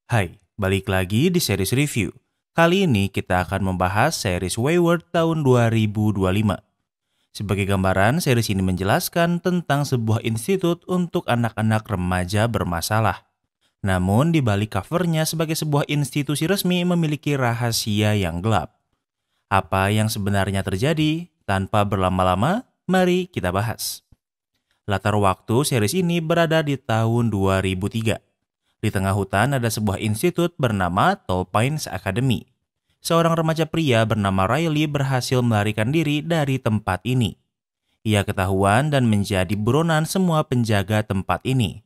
Hai, balik lagi di series review. Kali ini kita akan membahas series Wayward tahun 2025. Sebagai gambaran, series ini menjelaskan tentang sebuah institut untuk anak-anak remaja bermasalah. Namun di balik covernya sebagai sebuah institusi resmi memiliki rahasia yang gelap. Apa yang sebenarnya terjadi? Tanpa berlama-lama, mari kita bahas. Latar waktu series ini berada di tahun 2003. Di tengah hutan ada sebuah institut bernama Tall Pines Academy. Seorang remaja pria bernama Riley berhasil melarikan diri dari tempat ini. Ia ketahuan dan menjadi buronan semua penjaga tempat ini.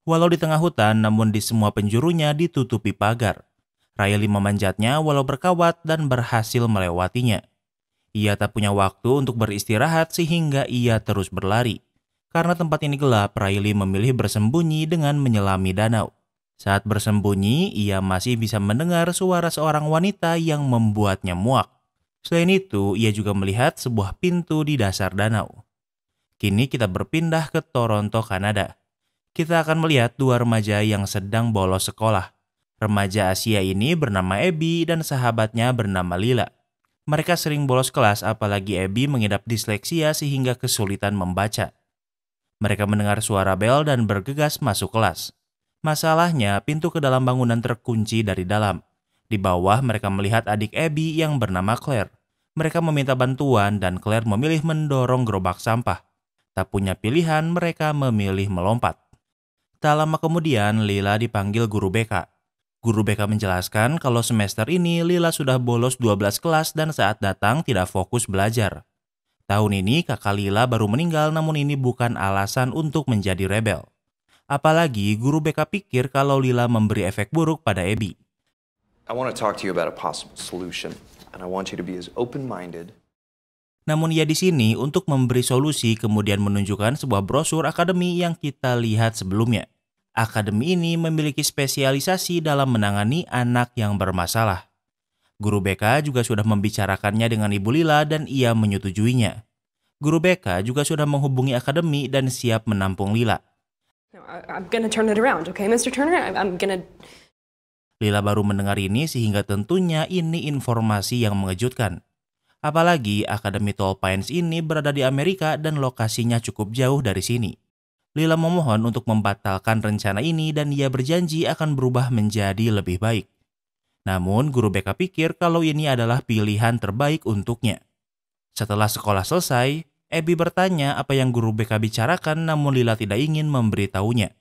Walau di tengah hutan, namun di semua penjurunya ditutupi pagar. Riley memanjatnya walau berkawat dan berhasil melewatinya. Ia tak punya waktu untuk beristirahat sehingga ia terus berlari. Karena tempat ini gelap, Riley memilih bersembunyi dengan menyelami danau. Saat bersembunyi, ia masih bisa mendengar suara seorang wanita yang membuatnya muak. Selain itu, ia juga melihat sebuah pintu di dasar danau. Kini kita berpindah ke Toronto, Kanada. Kita akan melihat dua remaja yang sedang bolos sekolah. Remaja Asia ini bernama Abby dan sahabatnya bernama Lila. Mereka sering bolos kelas, apalagi Abby mengidap disleksia sehingga kesulitan membaca. Mereka mendengar suara bel dan bergegas masuk kelas. Masalahnya, pintu ke dalam bangunan terkunci dari dalam. Di bawah mereka melihat adik Abby yang bernama Claire. Mereka meminta bantuan dan Claire memilih mendorong gerobak sampah. Tak punya pilihan, mereka memilih melompat. Tak lama kemudian, Lila dipanggil guru BK. Guru BK menjelaskan kalau semester ini Lila sudah bolos 12 kelas dan saat datang tidak fokus belajar. Tahun ini kakak Lila baru meninggal, namun ini bukan alasan untuk menjadi rebel. Apalagi guru BK pikir kalau Lila memberi efek buruk pada Abby. I want to talk to you about a possible solution, and I want you to be as open-minded. Namun ia di sini untuk memberi solusi kemudian menunjukkan sebuah brosur akademi yang kita lihat sebelumnya. Akademi ini memiliki spesialisasi dalam menangani anak yang bermasalah. Guru BK juga sudah membicarakannya dengan Ibu Lila dan ia menyetujuinya. Guru BK juga sudah menghubungi akademi dan siap menampung Lila. I'm gonna turn it around, okay, Mr. Turner? I'm gonna... Lila baru mendengar ini sehingga tentunya ini informasi yang mengejutkan. Apalagi Akademi Tall Pines ini berada di Amerika dan lokasinya cukup jauh dari sini. Lila memohon untuk membatalkan rencana ini dan ia berjanji akan berubah menjadi lebih baik. Namun guru BK pikir kalau ini adalah pilihan terbaik untuknya. Setelah sekolah selesai, Abby bertanya apa yang guru BK bicarakan namun Lila tidak ingin memberitahunya.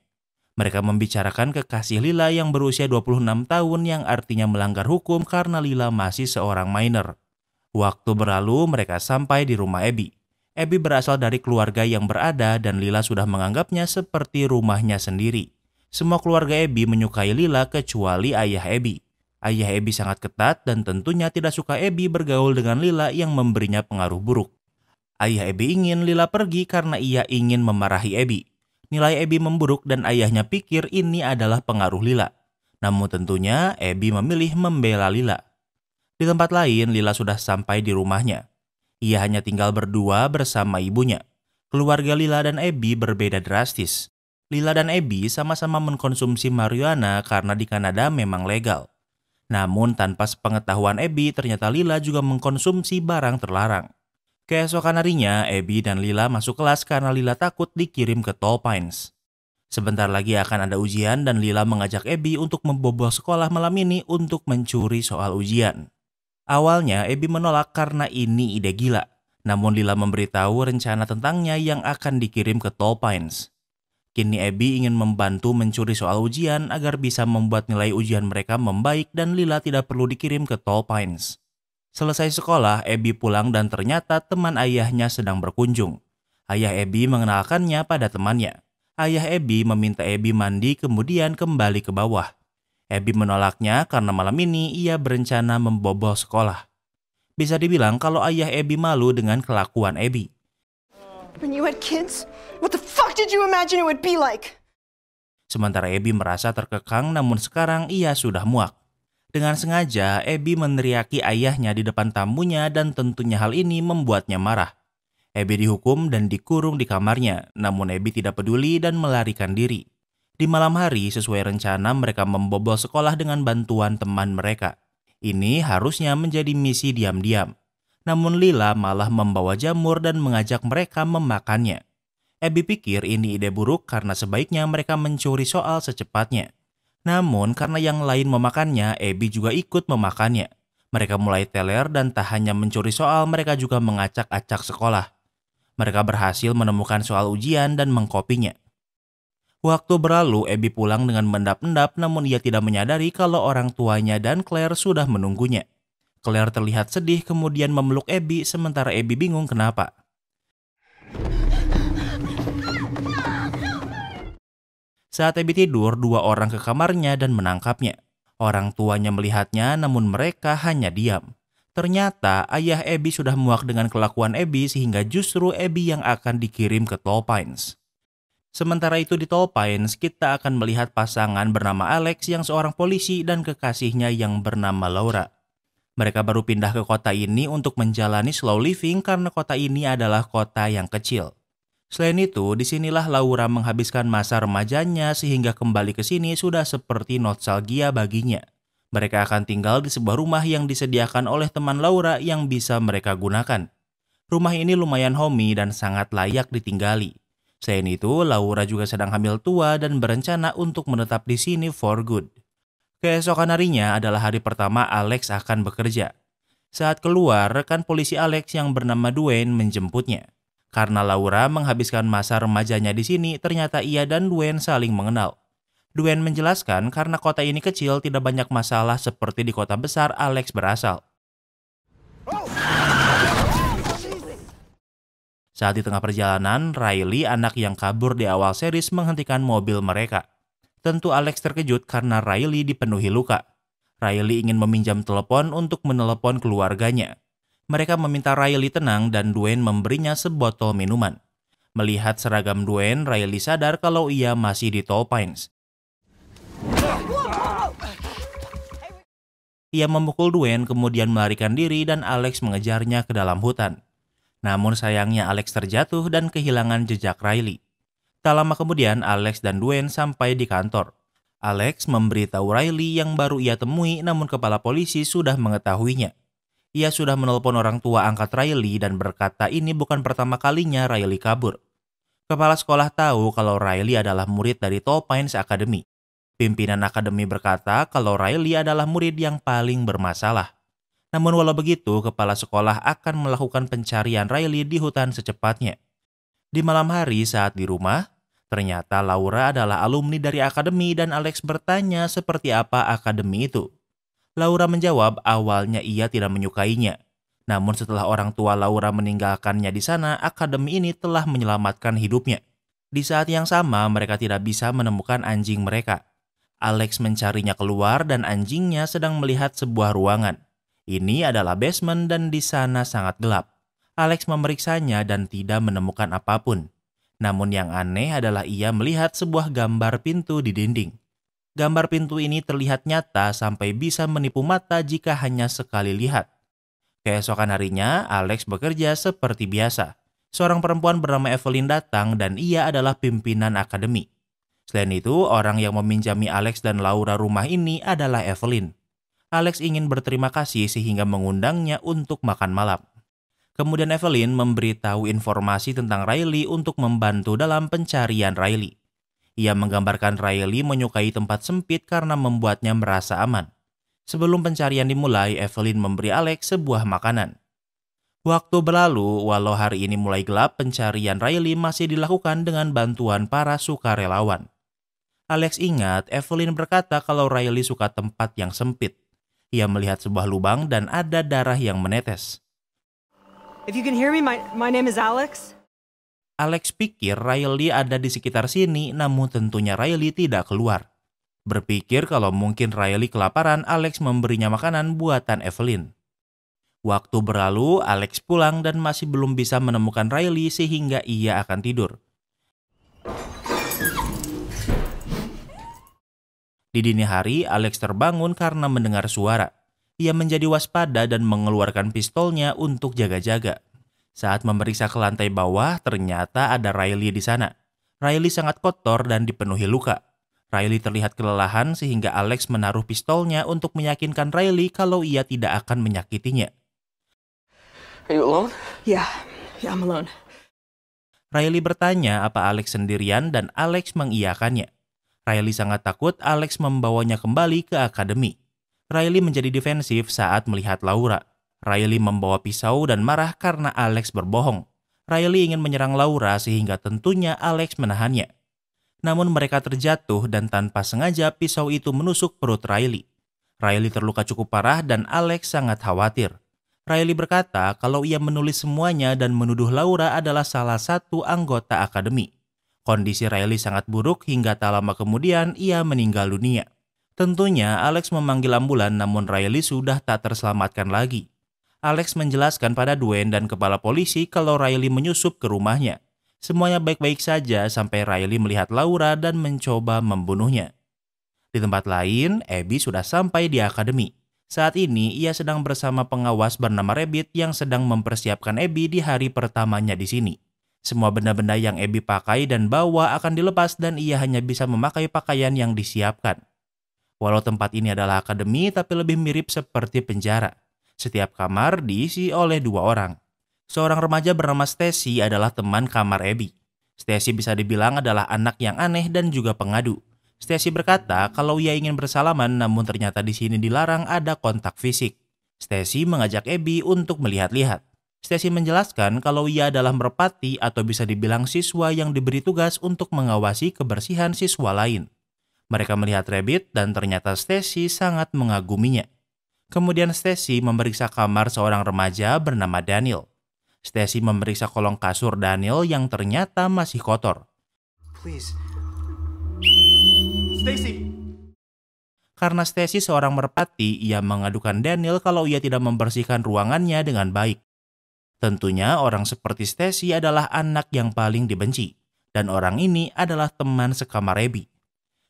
Mereka membicarakan kekasih Lila yang berusia 26 tahun yang artinya melanggar hukum karena Lila masih seorang minor. Waktu berlalu mereka sampai di rumah Abby. Abby berasal dari keluarga yang berada dan Lila sudah menganggapnya seperti rumahnya sendiri. Semua keluarga Abby menyukai Lila kecuali ayah Abby. Ayah Abby sangat ketat dan tentunya tidak suka Abby bergaul dengan Lila yang memberinya pengaruh buruk. Ayah Abby ingin Lila pergi karena ia ingin memarahi Abby. Nilai Abby memburuk dan ayahnya pikir ini adalah pengaruh Lila. Namun tentunya Abby memilih membela Lila. Di tempat lain, Lila sudah sampai di rumahnya. Ia hanya tinggal berdua bersama ibunya. Keluarga Lila dan Abby berbeda drastis. Lila dan Abby sama-sama mengkonsumsi marijuana karena di Kanada memang legal. Namun tanpa sepengetahuan Abby, ternyata Lila juga mengkonsumsi barang terlarang. Keesokan harinya, Abby dan Lila masuk kelas karena Lila takut dikirim ke Tall Pines. Sebentar lagi akan ada ujian dan Lila mengajak Abby untuk membobol sekolah malam ini untuk mencuri soal ujian. Awalnya, Abby menolak karena ini ide gila. Namun Lila memberitahu rencana tentangnya yang akan dikirim ke Tall Pines. Kini Abby ingin membantu mencuri soal ujian agar bisa membuat nilai ujian mereka membaik dan Lila tidak perlu dikirim ke Tall Pines. Selesai sekolah, Abby pulang dan ternyata teman ayahnya sedang berkunjung. Ayah Abby mengenalkannya pada temannya. Ayah Abby meminta Abby mandi kemudian kembali ke bawah. Abby menolaknya karena malam ini ia berencana membobol sekolah. Bisa dibilang kalau ayah Abby malu dengan kelakuan Abby. When you had kids, what the fuck did you imagine it would be like? Sementara Abby merasa terkekang namun sekarang ia sudah muak. Dengan sengaja, Abby meneriaki ayahnya di depan tamunya dan tentunya hal ini membuatnya marah. Abby dihukum dan dikurung di kamarnya, namun Abby tidak peduli dan melarikan diri. Di malam hari, sesuai rencana mereka membobol sekolah dengan bantuan teman mereka. Ini harusnya menjadi misi diam-diam. Namun Lila malah membawa jamur dan mengajak mereka memakannya. Abby pikir ini ide buruk karena sebaiknya mereka mencuri soal secepatnya. Namun karena yang lain memakannya, Abby juga ikut memakannya. Mereka mulai teler dan tak hanya mencuri soal, mereka juga mengacak-acak sekolah. Mereka berhasil menemukan soal ujian dan mengkopinya. Waktu berlalu, Abby pulang dengan mendap-endap, namun ia tidak menyadari kalau orang tuanya dan Claire sudah menunggunya. Claire terlihat sedih kemudian memeluk Abby, sementara Abby bingung kenapa. Saat Abby tidur, dua orang ke kamarnya dan menangkapnya. Orang tuanya melihatnya, namun mereka hanya diam. Ternyata ayah Abby sudah muak dengan kelakuan Abby sehingga justru Abby yang akan dikirim ke Tall Pines. Sementara itu di Tall Pines, kita akan melihat pasangan bernama Alex yang seorang polisi dan kekasihnya yang bernama Laura. Mereka baru pindah ke kota ini untuk menjalani slow living karena kota ini adalah kota yang kecil. Selain itu, disinilah Laura menghabiskan masa remajanya sehingga kembali ke sini sudah seperti nostalgia baginya. Mereka akan tinggal di sebuah rumah yang disediakan oleh teman Laura yang bisa mereka gunakan. Rumah ini lumayan homey dan sangat layak ditinggali. Selain itu, Laura juga sedang hamil tua dan berencana untuk menetap di sini for good. Keesokan harinya adalah hari pertama Alex akan bekerja. Saat keluar, rekan polisi Alex yang bernama Dwayne menjemputnya. Karena Laura menghabiskan masa remajanya di sini, ternyata ia dan Dwayne saling mengenal. Dwayne menjelaskan karena kota ini kecil tidak banyak masalah seperti di kota besar Alex berasal. Saat di tengah perjalanan, Riley, anak yang kabur di awal series, menghentikan mobil mereka. Tentu Alex terkejut karena Riley dipenuhi luka. Riley ingin meminjam telepon untuk menelepon keluarganya. Mereka meminta Riley tenang dan Dwayne memberinya sebotol minuman. Melihat seragam Dwayne, Riley sadar kalau ia masih di Tall Pines. Ia memukul Dwayne kemudian melarikan diri dan Alex mengejarnya ke dalam hutan. Namun sayangnya Alex terjatuh dan kehilangan jejak Riley. Tak lama kemudian Alex dan Dwayne sampai di kantor. Alex memberitahu Riley yang baru ia temui, namun kepala polisi sudah mengetahuinya. Ia sudah menelpon orang tua angkat Riley dan berkata ini bukan pertama kalinya Riley kabur. Kepala sekolah tahu kalau Riley adalah murid dari Tall Pines Academy. Pimpinan akademi berkata kalau Riley adalah murid yang paling bermasalah. Namun walau begitu, kepala sekolah akan melakukan pencarian Riley di hutan secepatnya. Di malam hari saat di rumah, ternyata Laura adalah alumni dari akademi dan Alex bertanya seperti apa akademi itu. Laura menjawab awalnya ia tidak menyukainya. Namun setelah orang tua Laura meninggalkannya di sana, akademi ini telah menyelamatkan hidupnya. Di saat yang sama, mereka tidak bisa menemukan anjing mereka. Alex mencarinya keluar dan anjingnya sedang melihat sebuah ruangan. Ini adalah basement dan di sana sangat gelap. Alex memeriksanya dan tidak menemukan apapun. Namun yang aneh adalah ia melihat sebuah gambar pintu di dinding. Gambar pintu ini terlihat nyata sampai bisa menipu mata jika hanya sekali lihat. Keesokan harinya, Alex bekerja seperti biasa. Seorang perempuan bernama Evelyn datang dan ia adalah pimpinan akademi. Selain itu, orang yang meminjami Alex dan Laura rumah ini adalah Evelyn. Alex ingin berterima kasih sehingga mengundangnya untuk makan malam. Kemudian Evelyn memberitahu informasi tentang Riley untuk membantu dalam pencarian Riley. Ia menggambarkan Riley menyukai tempat sempit karena membuatnya merasa aman. Sebelum pencarian dimulai, Evelyn memberi Alex sebuah makanan. Waktu berlalu, walau hari ini mulai gelap, pencarian Riley masih dilakukan dengan bantuan para sukarelawan. Alex ingat Evelyn berkata kalau Riley suka tempat yang sempit. Ia melihat sebuah lubang dan ada darah yang menetes. If you can hear me, my name is Alex. Alex pikir Riley ada di sekitar sini, namun tentunya Riley tidak keluar. Berpikir kalau mungkin Riley kelaparan, Alex memberinya makanan buatan Evelyn. Waktu berlalu, Alex pulang dan masih belum bisa menemukan Riley sehingga ia akan tidur. Di dini hari, Alex terbangun karena mendengar suara. Ia menjadi waspada dan mengeluarkan pistolnya untuk jaga-jaga. Saat memeriksa ke lantai bawah, ternyata ada Riley di sana. Riley sangat kotor dan dipenuhi luka. Riley terlihat kelelahan sehingga Alex menaruh pistolnya untuk meyakinkan Riley kalau ia tidak akan menyakitinya. Are you alone? Yeah, I'm alone. Riley bertanya apa Alex sendirian dan Alex mengiyakannya. Riley sangat takut Alex membawanya kembali ke akademi. Riley menjadi defensif saat melihat Laura. Riley membawa pisau dan marah karena Alex berbohong. Riley ingin menyerang Laura sehingga tentunya Alex menahannya. Namun mereka terjatuh dan tanpa sengaja pisau itu menusuk perut Riley. Riley terluka cukup parah dan Alex sangat khawatir. Riley berkata kalau ia menulis semuanya dan menuduh Laura adalah salah satu anggota akademi. Kondisi Riley sangat buruk hingga tak lama kemudian ia meninggal dunia. Tentunya Alex memanggil ambulan namun Riley sudah tak terselamatkan lagi. Alex menjelaskan pada Dwayne dan kepala polisi kalau Riley menyusup ke rumahnya. Semuanya baik-baik saja sampai Riley melihat Laura dan mencoba membunuhnya. Di tempat lain, Abby sudah sampai di akademi. Saat ini, ia sedang bersama pengawas bernama Rabbit yang sedang mempersiapkan Abby di hari pertamanya di sini. Semua benda-benda yang Abby pakai dan bawa akan dilepas dan ia hanya bisa memakai pakaian yang disiapkan. Walau tempat ini adalah akademi, tapi lebih mirip seperti penjara. Setiap kamar diisi oleh 2 orang. Seorang remaja bernama Stacy adalah teman kamar Abby. Stacy bisa dibilang adalah anak yang aneh dan juga pengadu. Stacy berkata kalau ia ingin bersalaman namun ternyata di sini dilarang ada kontak fisik. Stacy mengajak Abby untuk melihat-lihat. Stacy menjelaskan kalau ia adalah merpati atau bisa dibilang siswa yang diberi tugas untuk mengawasi kebersihan siswa lain. Mereka melihat Rabbit dan ternyata Stacy sangat mengaguminya. Kemudian Stacy memeriksa kamar seorang remaja bernama Daniel. Stacy memeriksa kolong kasur Daniel yang ternyata masih kotor. Please. Stacy! Karena Stacy seorang merpati, ia mengadukan Daniel kalau ia tidak membersihkan ruangannya dengan baik. Tentunya orang seperti Stacy adalah anak yang paling dibenci. Dan orang ini adalah teman sekamar Abby.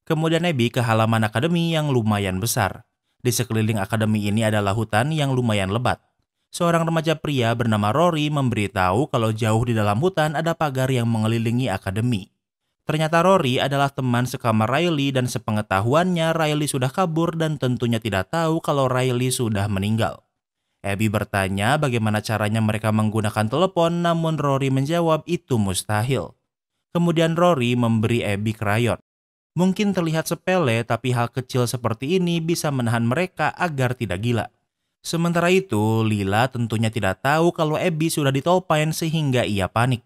Kemudian Abby ke halaman akademi yang lumayan besar. Di sekeliling akademi ini adalah hutan yang lumayan lebat. Seorang remaja pria bernama Rory memberitahu kalau jauh di dalam hutan ada pagar yang mengelilingi akademi. Ternyata Rory adalah teman sekamar Riley dan sepengetahuannya Riley sudah kabur dan tentunya tidak tahu kalau Riley sudah meninggal. Abby bertanya bagaimana caranya mereka menggunakan telepon namun Rory menjawab itu mustahil. Kemudian Rory memberi Abby krayon. Mungkin terlihat sepele tapi hal kecil seperti ini bisa menahan mereka agar tidak gila. Sementara itu, Lila tentunya tidak tahu kalau Abby sudah ditolpain sehingga ia panik.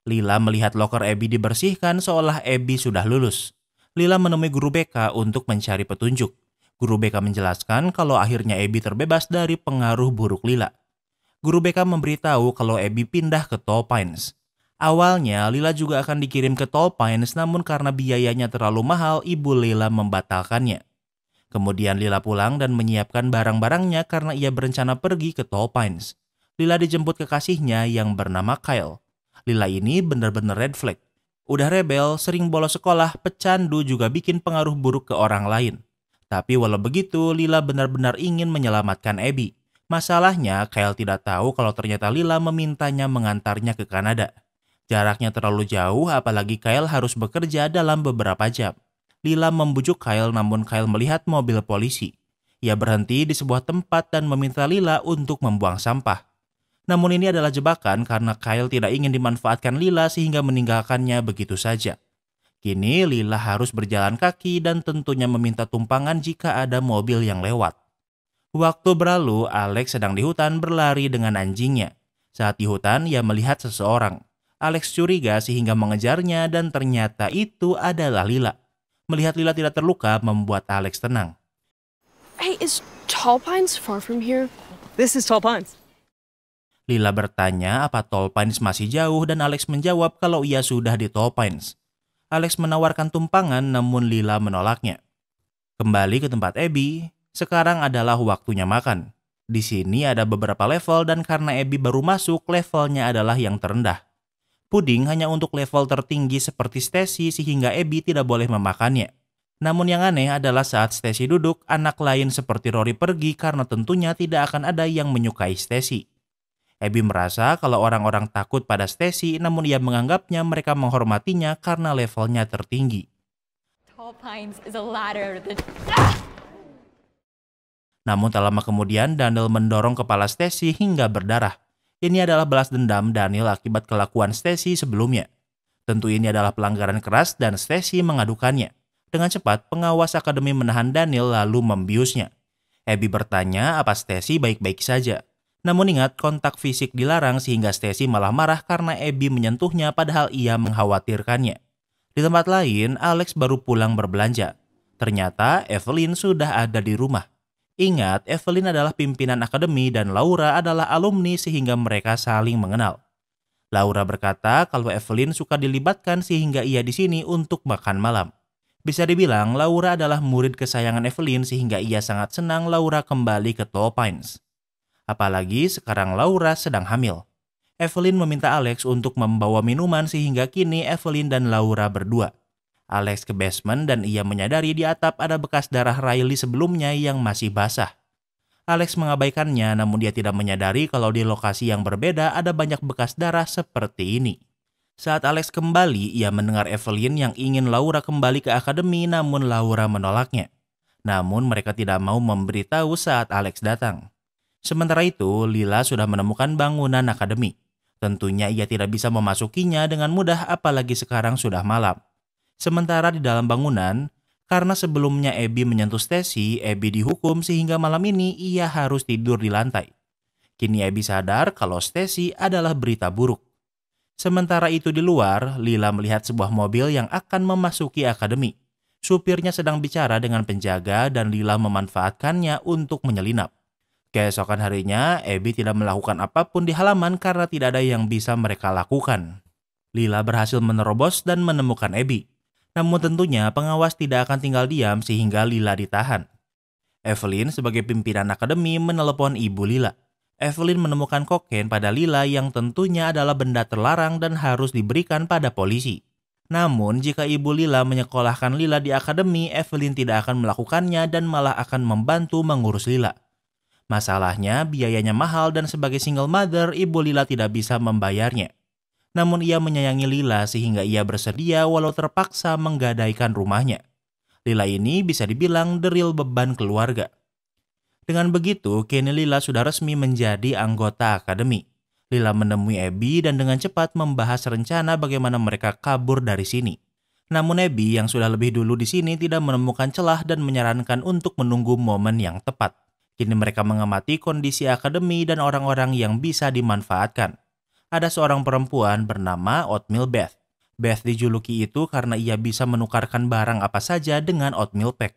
Lila melihat loker Abby dibersihkan seolah Abby sudah lulus. Lila menemui guru BK untuk mencari petunjuk. Guru BK menjelaskan kalau akhirnya Abby terbebas dari pengaruh buruk Lila. Guru BK memberitahu kalau Abby pindah ke Tall Pines. Awalnya, Lila juga akan dikirim ke Tall Pines namun karena biayanya terlalu mahal, ibu Lila membatalkannya. Kemudian Lila pulang dan menyiapkan barang-barangnya karena ia berencana pergi ke Tall Pines. Lila dijemput kekasihnya yang bernama Kyle. Lila ini benar-benar red flag. Udah rebel, sering bolos sekolah, pecandu juga bikin pengaruh buruk ke orang lain. Tapi walau begitu, Lila benar-benar ingin menyelamatkan Abby. Masalahnya, Kyle tidak tahu kalau ternyata Lila memintanya mengantarnya ke Kanada. Jaraknya terlalu jauh, apalagi Kyle harus bekerja dalam beberapa jam. Lila membujuk Kyle namun Kyle melihat mobil polisi. Ia berhenti di sebuah tempat dan meminta Lila untuk membuang sampah. Namun ini adalah jebakan karena Kyle tidak ingin dimanfaatkan Lila sehingga meninggalkannya begitu saja. Kini Lila harus berjalan kaki dan tentunya meminta tumpangan jika ada mobil yang lewat. Waktu berlalu, Alex sedang di hutan berlari dengan anjingnya. Saat di hutan, ia melihat seseorang. Alex curiga sehingga mengejarnya dan ternyata itu adalah Lila. Melihat Lila tidak terluka membuat Alex tenang. Hey, is Tall Pines far from here? This is Tall Pines. Lila bertanya apa Tall Pines masih jauh dan Alex menjawab kalau ia sudah di Tall Pines. Alex menawarkan tumpangan namun Lila menolaknya. Kembali ke tempat Abby, sekarang adalah waktunya makan. Di sini ada beberapa level dan karena Abby baru masuk, levelnya adalah yang terendah. Puding hanya untuk level tertinggi seperti Stacy sehingga Abby tidak boleh memakannya. Namun yang aneh adalah saat Stacy duduk, anak lain seperti Rory pergi karena tentunya tidak akan ada yang menyukai Stacy. Abby merasa kalau orang-orang takut pada Stacy namun ia menganggapnya mereka menghormatinya karena levelnya tertinggi. Tall Tall Pines is a ladder that... Namun tak lama kemudian Daniel mendorong kepala Stacy hingga berdarah. Ini adalah balas dendam Daniel akibat kelakuan Stacy sebelumnya. Tentu ini adalah pelanggaran keras dan Stacy mengadukannya. Dengan cepat, pengawas akademi menahan Daniel lalu membiusnya. Abby bertanya apa Stacy baik-baik saja. Namun ingat, kontak fisik dilarang sehingga Stacy malah marah karena Abby menyentuhnya padahal ia mengkhawatirkannya. Di tempat lain, Alex baru pulang berbelanja. Ternyata Evelyn sudah ada di rumah. Ingat, Evelyn adalah pimpinan akademi dan Laura adalah alumni sehingga mereka saling mengenal. Laura berkata kalau Evelyn suka dilibatkan sehingga ia di sini untuk makan malam. Bisa dibilang Laura adalah murid kesayangan Evelyn sehingga ia sangat senang Laura kembali ke Tall Pines. Apalagi sekarang Laura sedang hamil. Evelyn meminta Alex untuk membawa minuman sehingga kini Evelyn dan Laura berdua. Alex ke basement dan ia menyadari di atap ada bekas darah Riley sebelumnya yang masih basah. Alex mengabaikannya namun dia tidak menyadari kalau di lokasi yang berbeda ada banyak bekas darah seperti ini. Saat Alex kembali, ia mendengar Evelyn yang ingin Laura kembali ke akademi namun Laura menolaknya. Namun mereka tidak mau memberitahu saat Alex datang. Sementara itu, Lila sudah menemukan bangunan akademi. Tentunya ia tidak bisa memasukinya dengan mudah apalagi sekarang sudah malam. Sementara di dalam bangunan, karena sebelumnya Abby menyentuh Stacy, Abby dihukum sehingga malam ini ia harus tidur di lantai. Kini Abby sadar kalau Stacy adalah berita buruk. Sementara itu di luar, Lila melihat sebuah mobil yang akan memasuki akademi. Supirnya sedang bicara dengan penjaga dan Lila memanfaatkannya untuk menyelinap. Keesokan harinya, Abby tidak melakukan apapun di halaman karena tidak ada yang bisa mereka lakukan. Lila berhasil menerobos dan menemukan Abby. Namun tentunya pengawas tidak akan tinggal diam sehingga Lila ditahan. Evelyn sebagai pimpinan akademi menelepon ibu Lila. Evelyn menemukan kokain pada Lila yang tentunya adalah benda terlarang dan harus diberikan pada polisi. Namun jika ibu Lila menyekolahkan Lila di akademi, Evelyn tidak akan melakukannya dan malah akan membantu mengurus Lila. Masalahnya biayanya mahal dan sebagai single mother, ibu Lila tidak bisa membayarnya. Namun ia menyayangi Lila sehingga ia bersedia walau terpaksa menggadaikan rumahnya. Lila ini bisa dibilang the real beban keluarga. Dengan begitu, kini Lila sudah resmi menjadi anggota akademi. Lila menemui Abby dan dengan cepat membahas rencana bagaimana mereka kabur dari sini. Namun Abby yang sudah lebih dulu di sini tidak menemukan celah dan menyarankan untuk menunggu momen yang tepat. Kini mereka mengamati kondisi akademi dan orang-orang yang bisa dimanfaatkan. Ada seorang perempuan bernama Oatmeal Beth. Beth dijuluki itu karena ia bisa menukarkan barang apa saja dengan oatmeal pack.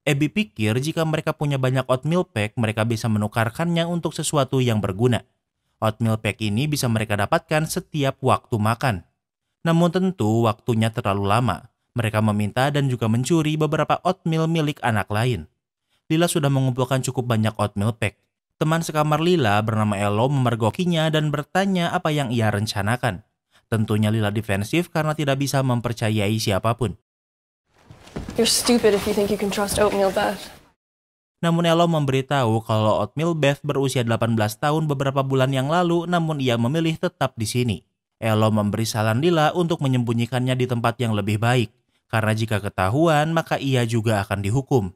Abby pikir jika mereka punya banyak oatmeal pack, mereka bisa menukarkannya untuk sesuatu yang berguna. Oatmeal pack ini bisa mereka dapatkan setiap waktu makan. Namun tentu waktunya terlalu lama. Mereka meminta dan juga mencuri beberapa oatmeal milik anak lain. Lila sudah mengumpulkan cukup banyak oatmeal pack. Teman sekamar Lila bernama Elo memergokinya dan bertanya apa yang ia rencanakan. Tentunya Lila defensif karena tidak bisa mempercayai siapapun. You're stupid if you think you can trust Oatmeal Beth. Namun Elo memberitahu kalau Oatmeal Beth berusia 18 tahun beberapa bulan yang lalu, namun ia memilih tetap di sini. Elo memberi saran Lila untuk menyembunyikannya di tempat yang lebih baik, karena jika ketahuan maka ia juga akan dihukum.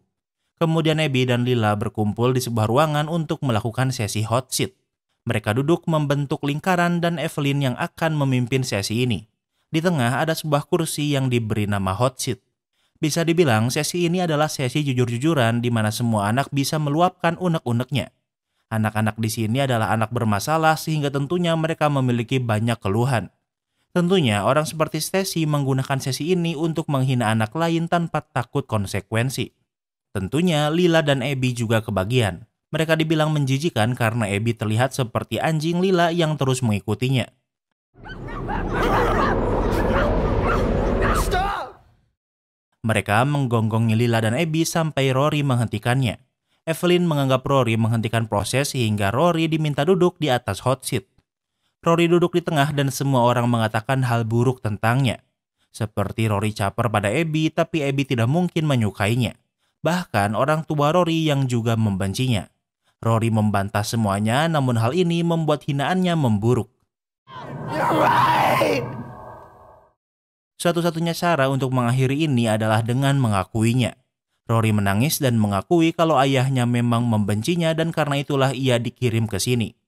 Kemudian Abby dan Lila berkumpul di sebuah ruangan untuk melakukan sesi hot seat. Mereka duduk membentuk lingkaran dan Evelyn yang akan memimpin sesi ini. Di tengah ada sebuah kursi yang diberi nama hot seat. Bisa dibilang sesi ini adalah sesi jujur-jujuran di mana semua anak bisa meluapkan unek-uneknya. Anak-anak di sini adalah anak bermasalah sehingga tentunya mereka memiliki banyak keluhan. Tentunya orang seperti Stacy menggunakan sesi ini untuk menghina anak lain tanpa takut konsekuensi. Tentunya Lila dan Abby juga kebagian. Mereka dibilang menjijikan karena Abby terlihat seperti anjing Lila yang terus mengikutinya. Mereka menggonggongin Lila dan Abby sampai Rory menghentikannya. Evelyn menganggap Rory menghentikan proses sehingga Rory diminta duduk di atas hot seat. Rory duduk di tengah dan semua orang mengatakan hal buruk tentangnya. Seperti Rory caper pada Abby, tapi Abby tidak mungkin menyukainya. Bahkan orang tua Rory yang juga membencinya. Rory membantah semuanya, namun hal ini membuat hinaannya memburuk. Satu-satunya cara untuk mengakhiri ini adalah dengan mengakuinya. Rory menangis dan mengakui kalau ayahnya memang membencinya dan karena itulah ia dikirim ke sini.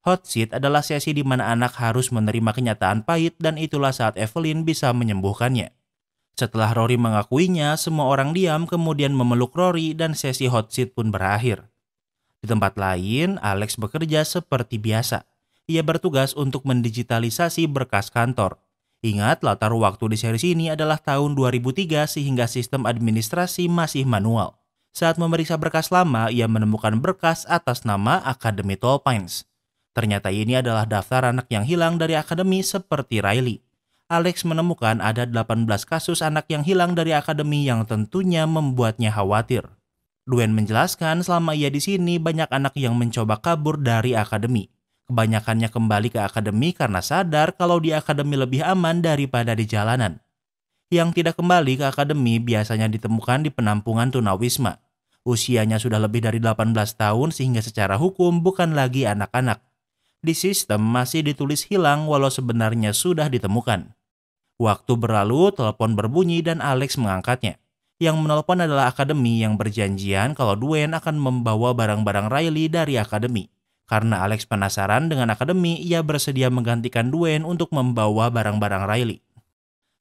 Hot seat adalah sesi di mana anak harus menerima kenyataan pahit dan itulah saat Evelyn bisa menyembuhkannya. Setelah Rory mengakuinya, semua orang diam kemudian memeluk Rory dan sesi hot seat pun berakhir. Di tempat lain, Alex bekerja seperti biasa. Ia bertugas untuk mendigitalisasi berkas kantor. Ingat, latar waktu di series ini adalah tahun 2003 sehingga sistem administrasi masih manual. Saat memeriksa berkas lama, ia menemukan berkas atas nama Akademi Tall Pines. Ternyata ini adalah daftar anak yang hilang dari akademi seperti Riley. Alex menemukan ada 18 kasus anak yang hilang dari akademi yang tentunya membuatnya khawatir. Dwayne menjelaskan selama ia di sini banyak anak yang mencoba kabur dari akademi. Kebanyakannya kembali ke akademi karena sadar kalau di akademi lebih aman daripada di jalanan. Yang tidak kembali ke akademi biasanya ditemukan di penampungan tunawisma. Usianya sudah lebih dari 18 tahun sehingga secara hukum bukan lagi anak-anak. Di sistem masih ditulis hilang walau sebenarnya sudah ditemukan. Waktu berlalu, telepon berbunyi dan Alex mengangkatnya. Yang menelpon adalah akademi yang berjanjian kalau Dwayne akan membawa barang-barang Riley dari akademi. Karena Alex penasaran dengan akademi, ia bersedia menggantikan Dwayne untuk membawa barang-barang Riley.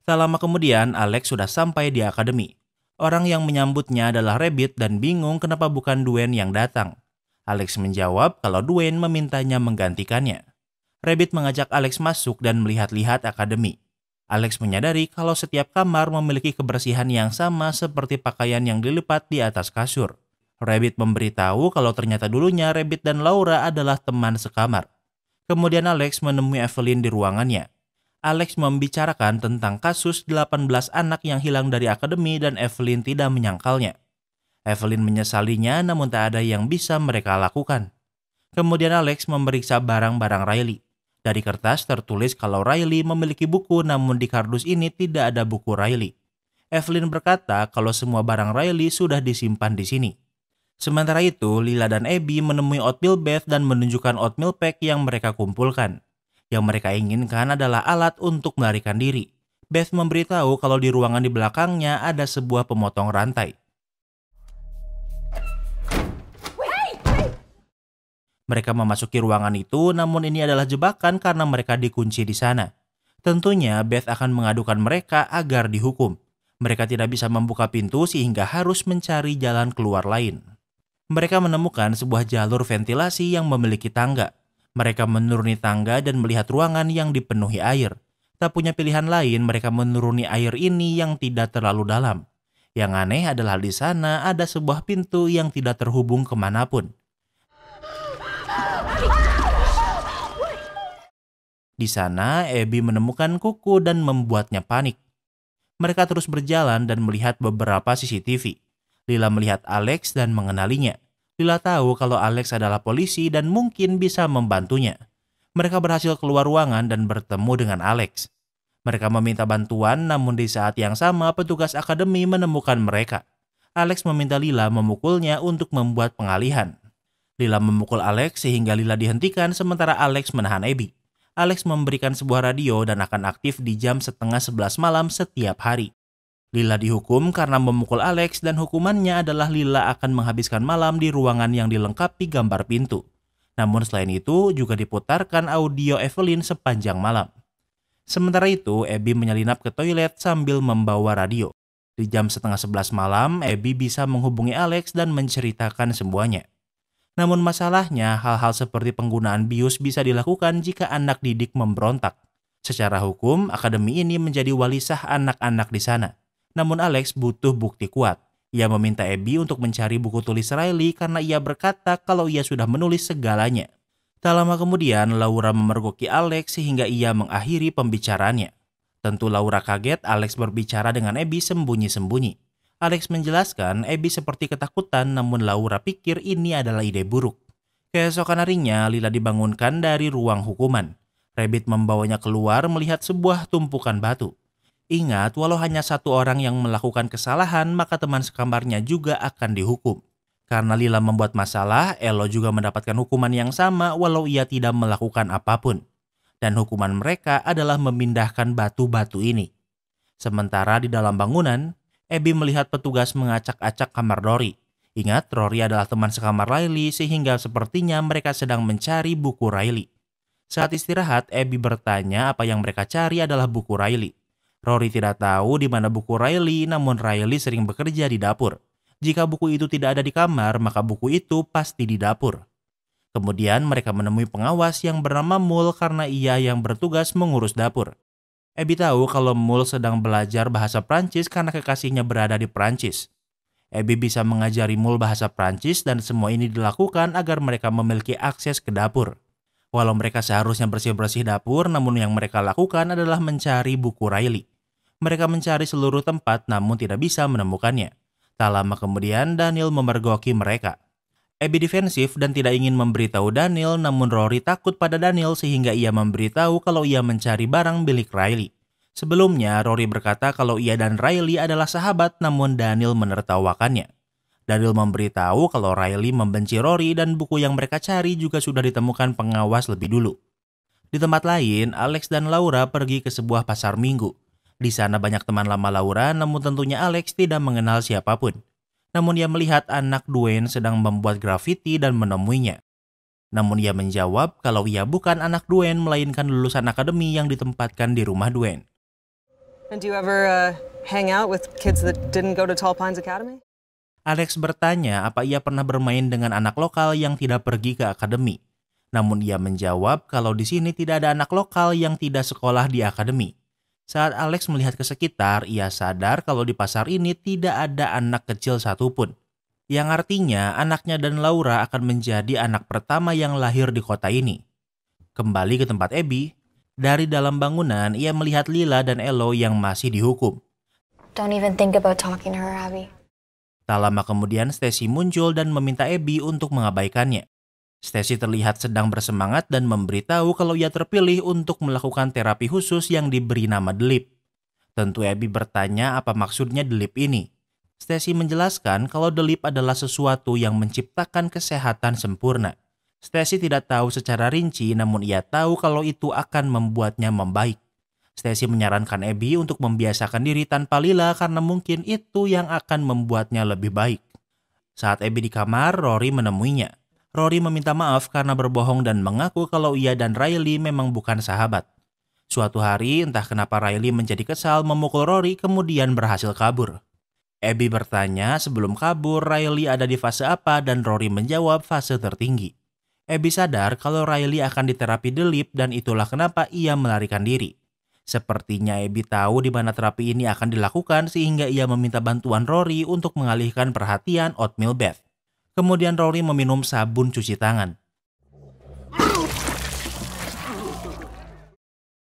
Tak lama kemudian, Alex sudah sampai di akademi. Orang yang menyambutnya adalah Rabbit dan bingung kenapa bukan Dwayne yang datang. Alex menjawab kalau Dwayne memintanya menggantikannya. Rabbit mengajak Alex masuk dan melihat-lihat akademi. Alex menyadari kalau setiap kamar memiliki kebersihan yang sama seperti pakaian yang dilipat di atas kasur. Rabbit memberitahu kalau ternyata dulunya Rabbit dan Laura adalah teman sekamar. Kemudian Alex menemui Evelyn di ruangannya. Alex membicarakan tentang kasus 18 anak yang hilang dari akademi dan Evelyn tidak menyangkalnya. Evelyn menyesalinya namun tak ada yang bisa mereka lakukan. Kemudian Alex memeriksa barang-barang Riley. Dari kertas tertulis kalau Riley memiliki buku namun di kardus ini tidak ada buku Riley. Evelyn berkata kalau semua barang Riley sudah disimpan di sini. Sementara itu, Lila dan Abby menemui oatmeal Beth dan menunjukkan oatmeal pack yang mereka kumpulkan. Yang mereka inginkan adalah alat untuk melarikan diri. Beth memberitahu kalau di ruangan di belakangnya ada sebuah pemotong rantai. Mereka memasuki ruangan itu, namun ini adalah jebakan karena mereka dikunci di sana. Tentunya Beth akan mengadukan mereka agar dihukum. Mereka tidak bisa membuka pintu sehingga harus mencari jalan keluar lain. Mereka menemukan sebuah jalur ventilasi yang memiliki tangga. Mereka menuruni tangga dan melihat ruangan yang dipenuhi air. Tak punya pilihan lain, mereka menuruni air ini yang tidak terlalu dalam. Yang aneh adalah di sana ada sebuah pintu yang tidak terhubung kemanapun. Di sana, Abby menemukan kuku dan membuatnya panik. Mereka terus berjalan dan melihat beberapa CCTV. Lila melihat Alex dan mengenalinya. Lila tahu kalau Alex adalah polisi dan mungkin bisa membantunya. Mereka berhasil keluar ruangan dan bertemu dengan Alex. Mereka meminta bantuan, namun di saat yang sama petugas akademi menemukan mereka. Alex meminta Lila memukulnya untuk membuat pengalihan. Lila memukul Alex sehingga Lila dihentikan sementara Alex menahan Abby. Alex memberikan sebuah radio dan akan aktif di jam 10:30 malam setiap hari. Lila dihukum karena memukul Alex dan hukumannya adalah Lila akan menghabiskan malam di ruangan yang dilengkapi gambar pintu. Namun selain itu juga diputarkan audio Evelyn sepanjang malam. Sementara itu, Abby menyelinap ke toilet sambil membawa radio. Di jam 10:30 malam, Abby bisa menghubungi Alex dan menceritakan semuanya. Namun masalahnya, hal-hal seperti penggunaan bius bisa dilakukan jika anak didik memberontak. Secara hukum, akademi ini menjadi wali sah anak-anak di sana. Namun Alex butuh bukti kuat. Ia meminta Abby untuk mencari buku tulis Riley karena ia berkata kalau ia sudah menulis segalanya. Tak lama kemudian, Laura memergoki Alex sehingga ia mengakhiri pembicaraannya. Tentu Laura kaget Alex berbicara dengan Abby sembunyi-sembunyi. Alex menjelaskan Abby seperti ketakutan namun Laura pikir ini adalah ide buruk. Keesokan harinya, Lila dibangunkan dari ruang hukuman. Rabbit membawanya keluar melihat sebuah tumpukan batu. Ingat, walau hanya satu orang yang melakukan kesalahan, maka teman sekamarnya juga akan dihukum. Karena Lila membuat masalah, Elo juga mendapatkan hukuman yang sama walau ia tidak melakukan apapun. Dan hukuman mereka adalah memindahkan batu-batu ini. Sementara di dalam bangunan, Abby melihat petugas mengacak-acak kamar Rory. Ingat, Rory adalah teman sekamar Riley sehingga sepertinya mereka sedang mencari buku Riley. Saat istirahat, Abby bertanya apa yang mereka cari adalah buku Riley. Rory tidak tahu di mana buku Riley, namun Riley sering bekerja di dapur. Jika buku itu tidak ada di kamar, maka buku itu pasti di dapur. Kemudian mereka menemui pengawas yang bernama Mul karena ia yang bertugas mengurus dapur. Abby tahu kalau Mul sedang belajar bahasa Prancis karena kekasihnya berada di Prancis. Abby bisa mengajari Mul bahasa Prancis dan semua ini dilakukan agar mereka memiliki akses ke dapur. Walau mereka seharusnya bersih-bersih dapur, namun yang mereka lakukan adalah mencari buku Riley. Mereka mencari seluruh tempat namun tidak bisa menemukannya. Tak lama kemudian Daniel memergoki mereka. Abby defensif dan tidak ingin memberitahu Daniel, namun Rory takut pada Daniel sehingga ia memberitahu kalau ia mencari barang milik Riley. Sebelumnya, Rory berkata kalau ia dan Riley adalah sahabat, namun Daniel menertawakannya. Daniel memberitahu kalau Riley membenci Rory dan buku yang mereka cari juga sudah ditemukan pengawas lebih dulu. Di tempat lain, Alex dan Laura pergi ke sebuah pasar minggu. Di sana banyak teman lama Laura, namun tentunya Alex tidak mengenal siapapun. Namun ia melihat anak Dwayne sedang membuat grafiti dan menemuinya. Namun ia menjawab kalau ia bukan anak Dwayne, melainkan lulusan akademi yang ditempatkan di rumah Dwayne. And do you ever hang out with kids that didn't go to Tall Pines Academy? Alex bertanya apa ia pernah bermain dengan anak lokal yang tidak pergi ke akademi. Namun ia menjawab kalau di sini tidak ada anak lokal yang tidak sekolah di akademi. Saat Alex melihat ke sekitar, ia sadar kalau di pasar ini tidak ada anak kecil satupun. Yang artinya anaknya dan Laura akan menjadi anak pertama yang lahir di kota ini. Kembali ke tempat Abby, dari dalam bangunan ia melihat Lila dan Elo yang masih dihukum. Don't even think about talking to her, Abby. Tak lama kemudian Stacy muncul dan meminta Abby untuk mengabaikannya. Stacy terlihat sedang bersemangat dan memberitahu kalau ia terpilih untuk melakukan terapi khusus yang diberi nama The Leap. Tentu Abby bertanya apa maksudnya The Leap ini. Stacy menjelaskan kalau The Leap adalah sesuatu yang menciptakan kesehatan sempurna. Stacy tidak tahu secara rinci, namun ia tahu kalau itu akan membuatnya membaik. Stacy menyarankan Abby untuk membiasakan diri tanpa Lila karena mungkin itu yang akan membuatnya lebih baik. Saat Abby di kamar, Rory menemuinya. Rory meminta maaf karena berbohong dan mengaku kalau ia dan Riley memang bukan sahabat. Suatu hari, entah kenapa Riley menjadi kesal memukul Rory kemudian berhasil kabur. Abby bertanya sebelum kabur Riley ada di fase apa dan Rory menjawab fase tertinggi. Abby sadar kalau Riley akan diterapi The Leap dan itulah kenapa ia melarikan diri. Sepertinya Abby tahu di mana terapi ini akan dilakukan sehingga ia meminta bantuan Rory untuk mengalihkan perhatian Oatmeal Beth. Kemudian Rory meminum sabun cuci tangan.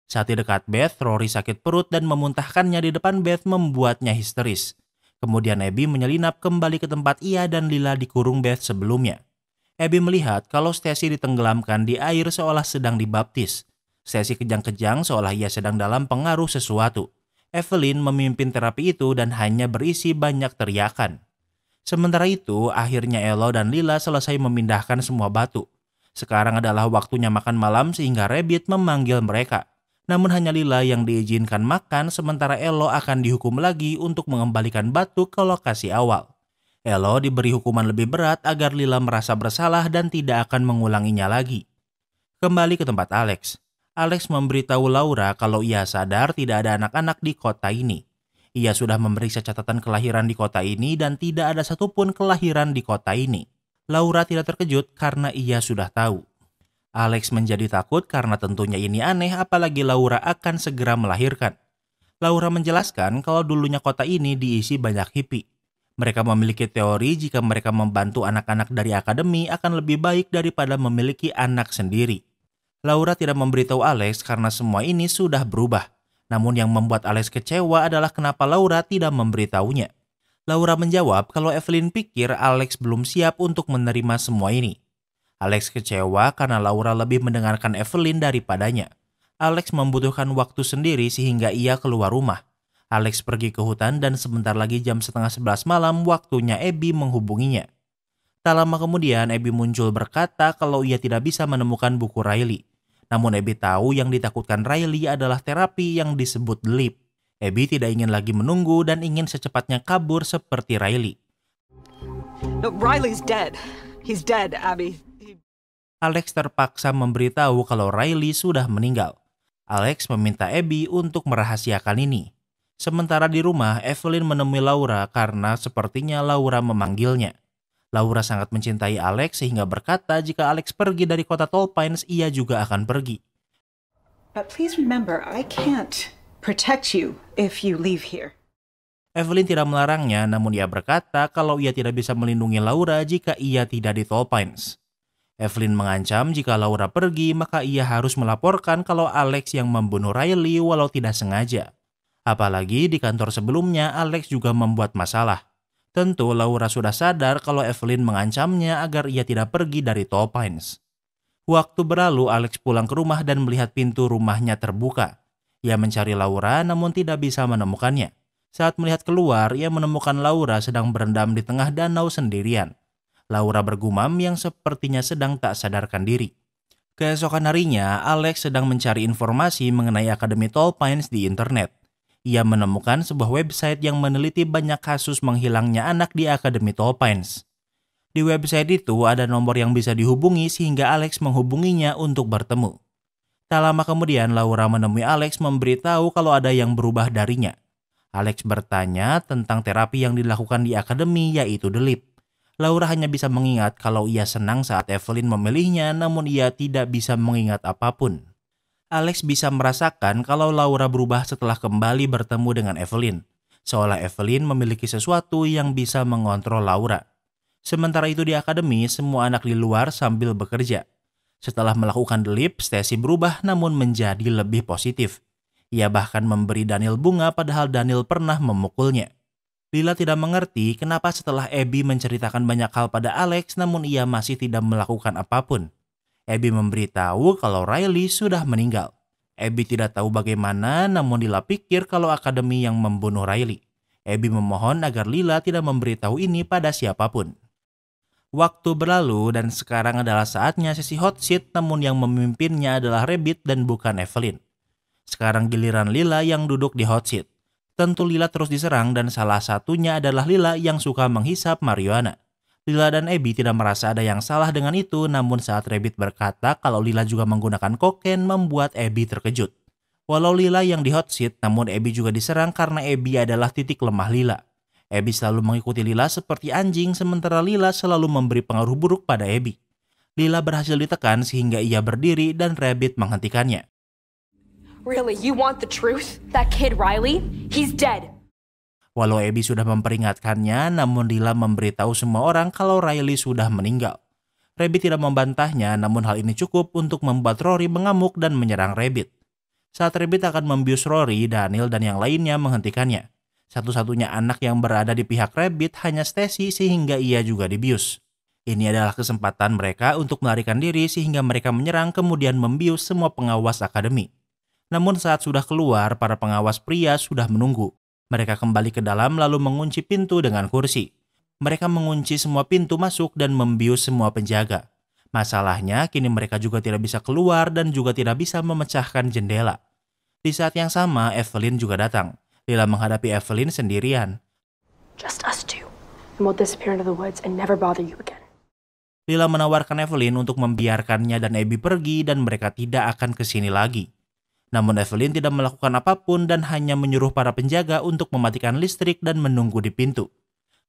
Saat di dekat Beth, Rory sakit perut dan memuntahkannya di depan Beth membuatnya histeris. Kemudian Abby menyelinap kembali ke tempat ia dan Lila dikurung Beth sebelumnya. Abby melihat kalau Stacy ditenggelamkan di air seolah sedang dibaptis. Stacy kejang-kejang seolah ia sedang dalam pengaruh sesuatu. Evelyn memimpin terapi itu dan hanya berisi banyak teriakan. Sementara itu, akhirnya Elo dan Lila selesai memindahkan semua batu. Sekarang adalah waktunya makan malam sehingga Rabbit memanggil mereka. Namun hanya Lila yang diizinkan makan sementara Elo akan dihukum lagi untuk mengembalikan batu ke lokasi awal. Elo diberi hukuman lebih berat agar Lila merasa bersalah dan tidak akan mengulanginya lagi. Kembali ke tempat Alex. Alex memberitahu Laura kalau ia sadar tidak ada anak-anak di kota ini. Ia sudah memeriksa catatan kelahiran di kota ini dan tidak ada satupun kelahiran di kota ini. Laura tidak terkejut karena ia sudah tahu. Alex menjadi takut karena tentunya ini aneh apalagi Laura akan segera melahirkan. Laura menjelaskan kalau dulunya kota ini diisi banyak hippie. Mereka memiliki teori jika mereka membantu anak-anak dari akademi akan lebih baik daripada memiliki anak sendiri. Laura tidak memberitahu Alex karena semua ini sudah berubah. Namun yang membuat Alex kecewa adalah kenapa Laura tidak memberitahunya. Laura menjawab kalau Evelyn pikir Alex belum siap untuk menerima semua ini. Alex kecewa karena Laura lebih mendengarkan Evelyn daripadanya. Alex membutuhkan waktu sendiri sehingga ia keluar rumah. Alex pergi ke hutan dan sebentar lagi jam 10:30 malam waktunya Abby menghubunginya. Tak lama kemudian Abby muncul berkata kalau ia tidak bisa menemukan buku Riley. Namun Abby tahu yang ditakutkan Riley adalah terapi yang disebut The Leap. Abby tidak ingin lagi menunggu dan ingin secepatnya kabur seperti Riley. No, Riley's dead. He's dead, Abby. Alex terpaksa memberitahu kalau Riley sudah meninggal. Alex meminta Abby untuk merahasiakan ini. Sementara di rumah, Evelyn menemui Laura karena sepertinya Laura memanggilnya. Laura sangat mencintai Alex sehingga berkata jika Alex pergi dari kota Tall Pines, ia juga akan pergi. But please remember, I can't protect you if you leave here. Evelyn tidak melarangnya, namun ia berkata kalau ia tidak bisa melindungi Laura jika ia tidak di Tall Pines. Evelyn mengancam jika Laura pergi, maka ia harus melaporkan kalau Alex yang membunuh Riley walau tidak sengaja. Apalagi di kantor sebelumnya, Alex juga membuat masalah. Tentu Laura sudah sadar kalau Evelyn mengancamnya agar ia tidak pergi dari Tall Pines. Waktu berlalu, Alex pulang ke rumah dan melihat pintu rumahnya terbuka. Ia mencari Laura namun tidak bisa menemukannya. Saat melihat keluar, ia menemukan Laura sedang berendam di tengah danau sendirian. Laura bergumam yang sepertinya sedang tak sadarkan diri. Keesokan harinya, Alex sedang mencari informasi mengenai Akademi Tall Pines di internet. Ia menemukan sebuah website yang meneliti banyak kasus menghilangnya anak di Akademi Tall Pines. Di website itu ada nomor yang bisa dihubungi sehingga Alex menghubunginya untuk bertemu. Tak lama kemudian Laura menemui Alex memberitahu kalau ada yang berubah darinya. Alex bertanya tentang terapi yang dilakukan di akademi yaitu The Leap. Laura hanya bisa mengingat kalau ia senang saat Evelyn memilihnya namun ia tidak bisa mengingat apapun. Alex bisa merasakan kalau Laura berubah setelah kembali bertemu dengan Evelyn. Seolah Evelyn memiliki sesuatu yang bisa mengontrol Laura. Sementara itu di akademi, semua anak di luar sambil bekerja. Setelah melakukan The Leap, Stacy berubah namun menjadi lebih positif. Ia bahkan memberi Daniel bunga padahal Daniel pernah memukulnya. Lila tidak mengerti kenapa setelah Abby menceritakan banyak hal pada Alex namun ia masih tidak melakukan apapun. Abby memberitahu kalau Riley sudah meninggal. Abby tidak tahu bagaimana namun Lila pikir kalau akademi yang membunuh Riley. Abby memohon agar Lila tidak memberitahu ini pada siapapun. Waktu berlalu dan sekarang adalah saatnya sesi hot seat namun yang memimpinnya adalah Rabbit dan bukan Evelyn. Sekarang giliran Lila yang duduk di hot seat. Tentu Lila terus diserang dan salah satunya adalah Lila yang suka menghisap marijuana. Lila dan Abby tidak merasa ada yang salah dengan itu namun saat Rabbit berkata kalau Lila juga menggunakan kokain membuat Abby terkejut. Walau Lila yang di hot seat namun Abby juga diserang karena Abby adalah titik lemah Lila. Abby selalu mengikuti Lila seperti anjing sementara Lila selalu memberi pengaruh buruk pada Abby. Lila berhasil ditekan sehingga ia berdiri dan Rabbit menghentikannya. Really, you want the truth? That kid Riley? He's dead. Walau Abby sudah memperingatkannya, namun Lila memberitahu semua orang kalau Riley sudah meninggal. Rabbit tidak membantahnya, namun hal ini cukup untuk membuat Rory mengamuk dan menyerang Rabbit. Saat Rabbit akan membius Rory, Daniel dan yang lainnya menghentikannya. Satu-satunya anak yang berada di pihak Rabbit hanya Stacy sehingga ia juga dibius. Ini adalah kesempatan mereka untuk melarikan diri sehingga mereka menyerang kemudian membius semua pengawas akademi. Namun saat sudah keluar, para pengawas pria sudah menunggu. Mereka kembali ke dalam lalu mengunci pintu dengan kursi. Mereka mengunci semua pintu masuk dan membius semua penjaga. Masalahnya, kini mereka juga tidak bisa keluar dan juga tidak bisa memecahkan jendela. Di saat yang sama, Evelyn juga datang. Lila menghadapi Evelyn sendirian. Just us two. And we'll disappear into the woods and never bother you again. Lila menawarkan Evelyn untuk membiarkannya dan Abby pergi dan mereka tidak akan kesini lagi. Namun Evelyn tidak melakukan apapun dan hanya menyuruh para penjaga untuk mematikan listrik dan menunggu di pintu.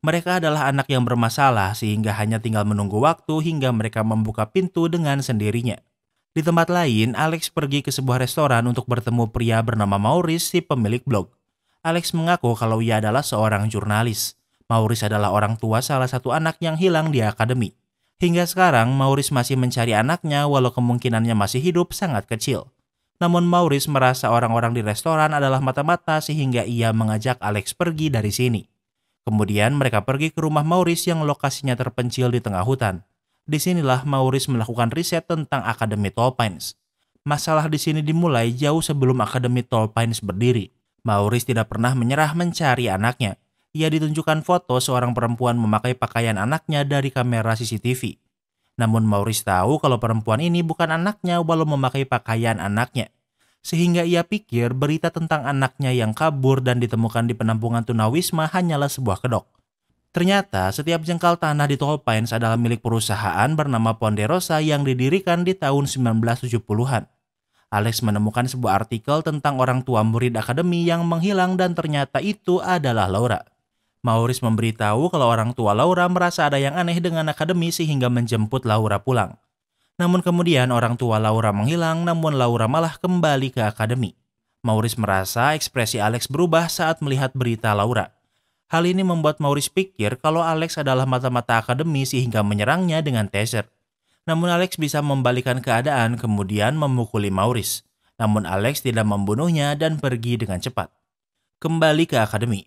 Mereka adalah anak yang bermasalah sehingga hanya tinggal menunggu waktu hingga mereka membuka pintu dengan sendirinya. Di tempat lain, Alex pergi ke sebuah restoran untuk bertemu pria bernama Maurice, si pemilik blog. Alex mengaku kalau ia adalah seorang jurnalis. Maurice adalah orang tua salah satu anak yang hilang di akademi. Hingga sekarang, Maurice masih mencari anaknya walau kemungkinannya masih hidup sangat kecil. Namun Maurice merasa orang-orang di restoran adalah mata-mata sehingga ia mengajak Alex pergi dari sini. Kemudian mereka pergi ke rumah Maurice yang lokasinya terpencil di tengah hutan. Disinilah Maurice melakukan riset tentang Akademi Tall Pines. Masalah di sini dimulai jauh sebelum Akademi Tall Pines berdiri. Maurice tidak pernah menyerah mencari anaknya. Ia ditunjukkan foto seorang perempuan memakai pakaian anaknya dari kamera CCTV. Namun Maurice tahu kalau perempuan ini bukan anaknya walau memakai pakaian anaknya. Sehingga ia pikir berita tentang anaknya yang kabur dan ditemukan di penampungan tunawisma hanyalah sebuah kedok. Ternyata setiap jengkal tanah di Tall Pines adalah milik perusahaan bernama Ponderosa yang didirikan di tahun 1970-an. Alex menemukan sebuah artikel tentang orang tua murid akademi yang menghilang dan ternyata itu adalah Laura. Maurice memberitahu kalau orang tua Laura merasa ada yang aneh dengan akademi sehingga menjemput Laura pulang. Namun kemudian orang tua Laura menghilang, namun Laura malah kembali ke akademi. Maurice merasa ekspresi Alex berubah saat melihat berita Laura. Hal ini membuat Maurice pikir kalau Alex adalah mata-mata akademi sehingga menyerangnya dengan taser. Namun Alex bisa membalikan keadaan kemudian memukuli Maurice. Namun Alex tidak membunuhnya dan pergi dengan cepat. Kembali ke akademi.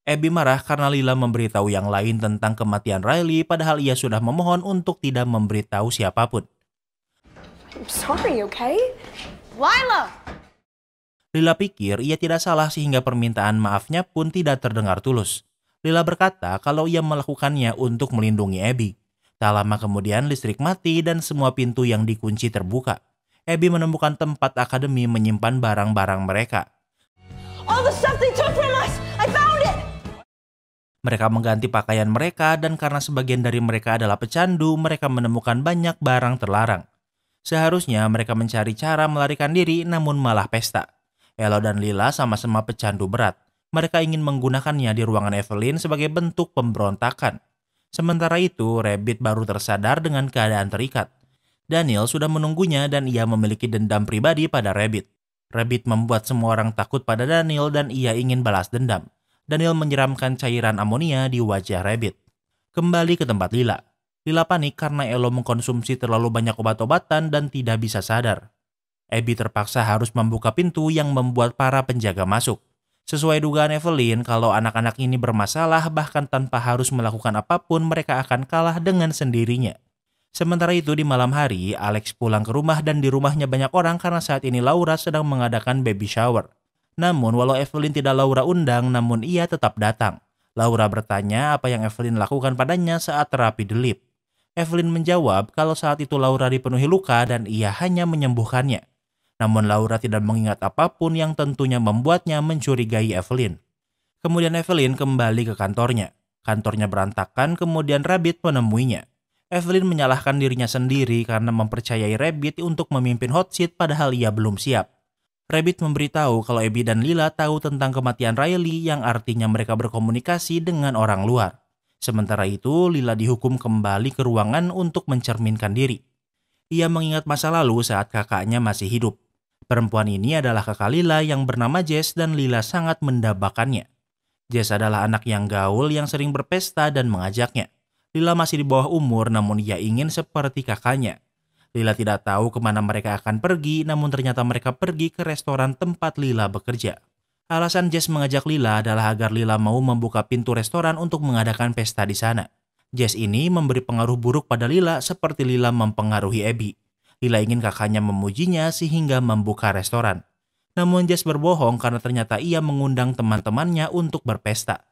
Abby marah karena Lila memberitahu yang lain tentang kematian Riley padahal ia sudah memohon untuk tidak memberitahu siapapun. I'm sorry, okay? Lila! Lila pikir ia tidak salah sehingga permintaan maafnya pun tidak terdengar tulus. Lila berkata kalau ia melakukannya untuk melindungi Abby. Tak lama kemudian listrik mati dan semua pintu yang dikunci terbuka. Abby menemukan tempat akademi menyimpan barang-barang mereka. All the stuff they took from us! I found it! Mereka mengganti pakaian mereka dan karena sebagian dari mereka adalah pecandu, mereka menemukan banyak barang terlarang. Seharusnya mereka mencari cara melarikan diri namun malah pesta. Elo dan Lila sama-sama pecandu berat. Mereka ingin menggunakannya di ruangan Evelyn sebagai bentuk pemberontakan. Sementara itu, Rabbit baru tersadar dengan keadaan terikat. Daniel sudah menunggunya dan ia memiliki dendam pribadi pada Rabbit. Rabbit membuat semua orang takut pada Daniel dan ia ingin balas dendam. Daniel menyiramkan cairan amonia di wajah Rabbit. Kembali ke tempat Lila. Lila panik karena Elo mengkonsumsi terlalu banyak obat-obatan dan tidak bisa sadar. Abby terpaksa harus membuka pintu yang membuat para penjaga masuk. Sesuai dugaan Evelyn, kalau anak-anak ini bermasalah bahkan tanpa harus melakukan apapun mereka akan kalah dengan sendirinya. Sementara itu di malam hari, Alex pulang ke rumah dan di rumahnya banyak orang karena saat ini Laura sedang mengadakan baby shower. Namun walau Evelyn tidak Laura undang, namun ia tetap datang. Laura bertanya apa yang Evelyn lakukan padanya saat terapi The Leap. Evelyn menjawab kalau saat itu Laura dipenuhi luka dan ia hanya menyembuhkannya. Namun Laura tidak mengingat apapun yang tentunya membuatnya mencurigai Evelyn. Kemudian Evelyn kembali ke kantornya. Kantornya berantakan, kemudian Rabbit menemuinya. Evelyn menyalahkan dirinya sendiri karena mempercayai Rabbit untuk memimpin hot seat padahal ia belum siap. Rabbit memberitahu kalau Abby dan Lila tahu tentang kematian Riley yang artinya mereka berkomunikasi dengan orang luar. Sementara itu, Lila dihukum kembali ke ruangan untuk mencerminkan diri. Ia mengingat masa lalu saat kakaknya masih hidup. Perempuan ini adalah kakak Lila yang bernama Jess dan Lila sangat mendambakannya. Jess adalah anak yang gaul yang sering berpesta dan mengajaknya. Lila masih di bawah umur namun ia ingin seperti kakaknya. Lila tidak tahu kemana mereka akan pergi namun ternyata mereka pergi ke restoran tempat Lila bekerja. Alasan Jess mengajak Lila adalah agar Lila mau membuka pintu restoran untuk mengadakan pesta di sana. Jess ini memberi pengaruh buruk pada Lila seperti Lila mempengaruhi Abby. Lila ingin kakaknya memujinya sehingga membuka restoran. Namun Jess berbohong karena ternyata ia mengundang teman-temannya untuk berpesta.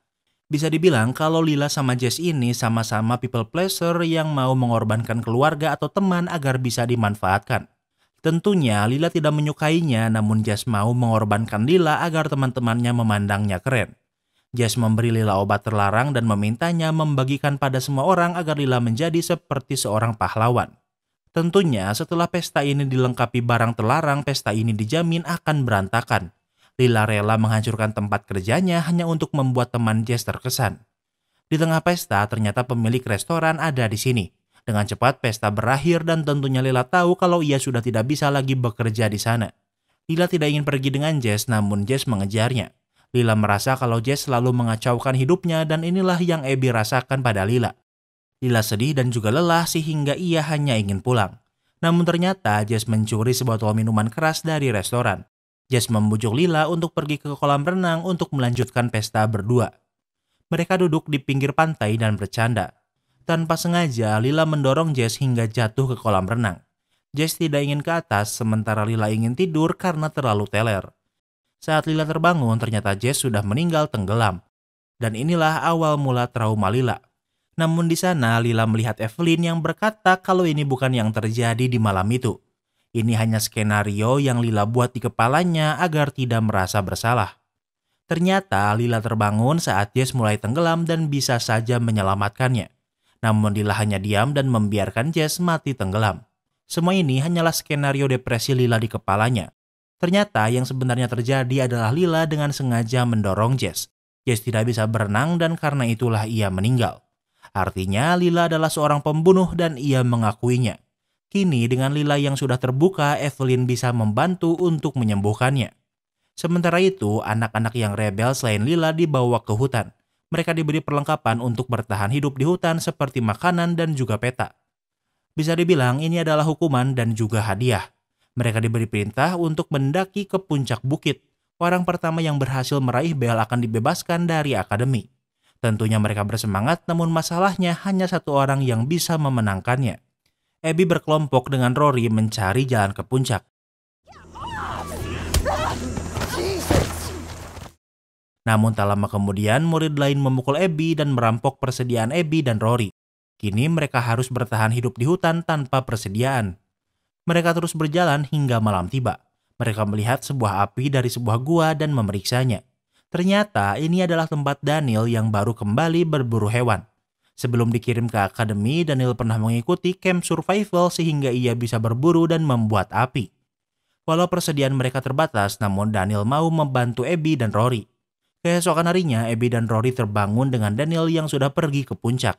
Bisa dibilang kalau Lila sama Jess ini sama-sama people pleaser yang mau mengorbankan keluarga atau teman agar bisa dimanfaatkan. Tentunya Lila tidak menyukainya namun Jess mau mengorbankan Lila agar teman-temannya memandangnya keren. Jess memberi Lila obat terlarang dan memintanya membagikan pada semua orang agar Lila menjadi seperti seorang pahlawan. Tentunya setelah pesta ini dilengkapi barang terlarang, pesta ini dijamin akan berantakan. Lila rela menghancurkan tempat kerjanya hanya untuk membuat teman Jess terkesan. Di tengah pesta ternyata pemilik restoran ada di sini. Dengan cepat pesta berakhir dan tentunya Lila tahu kalau ia sudah tidak bisa lagi bekerja di sana. Lila tidak ingin pergi dengan Jess namun Jess mengejarnya. Lila merasa kalau Jess selalu mengacaukan hidupnya dan inilah yang Abby rasakan pada Lila. Lila sedih dan juga lelah sehingga ia hanya ingin pulang. Namun ternyata Jess mencuri sebotol minuman keras dari restoran. Jess membujuk Lila untuk pergi ke kolam renang untuk melanjutkan pesta berdua. Mereka duduk di pinggir pantai dan bercanda. Tanpa sengaja, Lila mendorong Jess hingga jatuh ke kolam renang. Jess tidak ingin ke atas, sementara Lila ingin tidur karena terlalu teler. Saat Lila terbangun, ternyata Jess sudah meninggal tenggelam. Dan inilah awal mula trauma Lila. Namun di sana, Lila melihat Evelyn yang berkata kalau ini bukan yang terjadi di malam itu. Ini hanya skenario yang Lila buat di kepalanya agar tidak merasa bersalah. Ternyata Lila terbangun saat Jess mulai tenggelam dan bisa saja menyelamatkannya. Namun Lila hanya diam dan membiarkan Jess mati tenggelam. Semua ini hanyalah skenario depresi Lila di kepalanya. Ternyata yang sebenarnya terjadi adalah Lila dengan sengaja mendorong Jess. Jess tidak bisa berenang dan karena itulah ia meninggal. Artinya Lila adalah seorang pembunuh dan ia mengakuinya. Kini dengan Lila yang sudah terbuka, Evelyn bisa membantu untuk menyembuhkannya. Sementara itu, anak-anak yang rebel selain Lila dibawa ke hutan. Mereka diberi perlengkapan untuk bertahan hidup di hutan seperti makanan dan juga peta. Bisa dibilang ini adalah hukuman dan juga hadiah. Mereka diberi perintah untuk mendaki ke puncak bukit. Orang pertama yang berhasil meraih bel akan dibebaskan dari akademi. Tentunya mereka bersemangat, namun masalahnya hanya satu orang yang bisa memenangkannya. Abby berkelompok dengan Rory mencari jalan ke puncak. Namun tak lama kemudian murid lain memukul Abby dan merampok persediaan Abby dan Rory. Kini mereka harus bertahan hidup di hutan tanpa persediaan. Mereka terus berjalan hingga malam tiba. Mereka melihat sebuah api dari sebuah gua dan memeriksanya. Ternyata ini adalah tempat Daniel yang baru kembali berburu hewan. Sebelum dikirim ke akademi, Daniel pernah mengikuti camp survival sehingga ia bisa berburu dan membuat api. Walau persediaan mereka terbatas, namun Daniel mau membantu Abby dan Rory. Keesokan harinya, Abby dan Rory terbangun dengan Daniel yang sudah pergi ke puncak.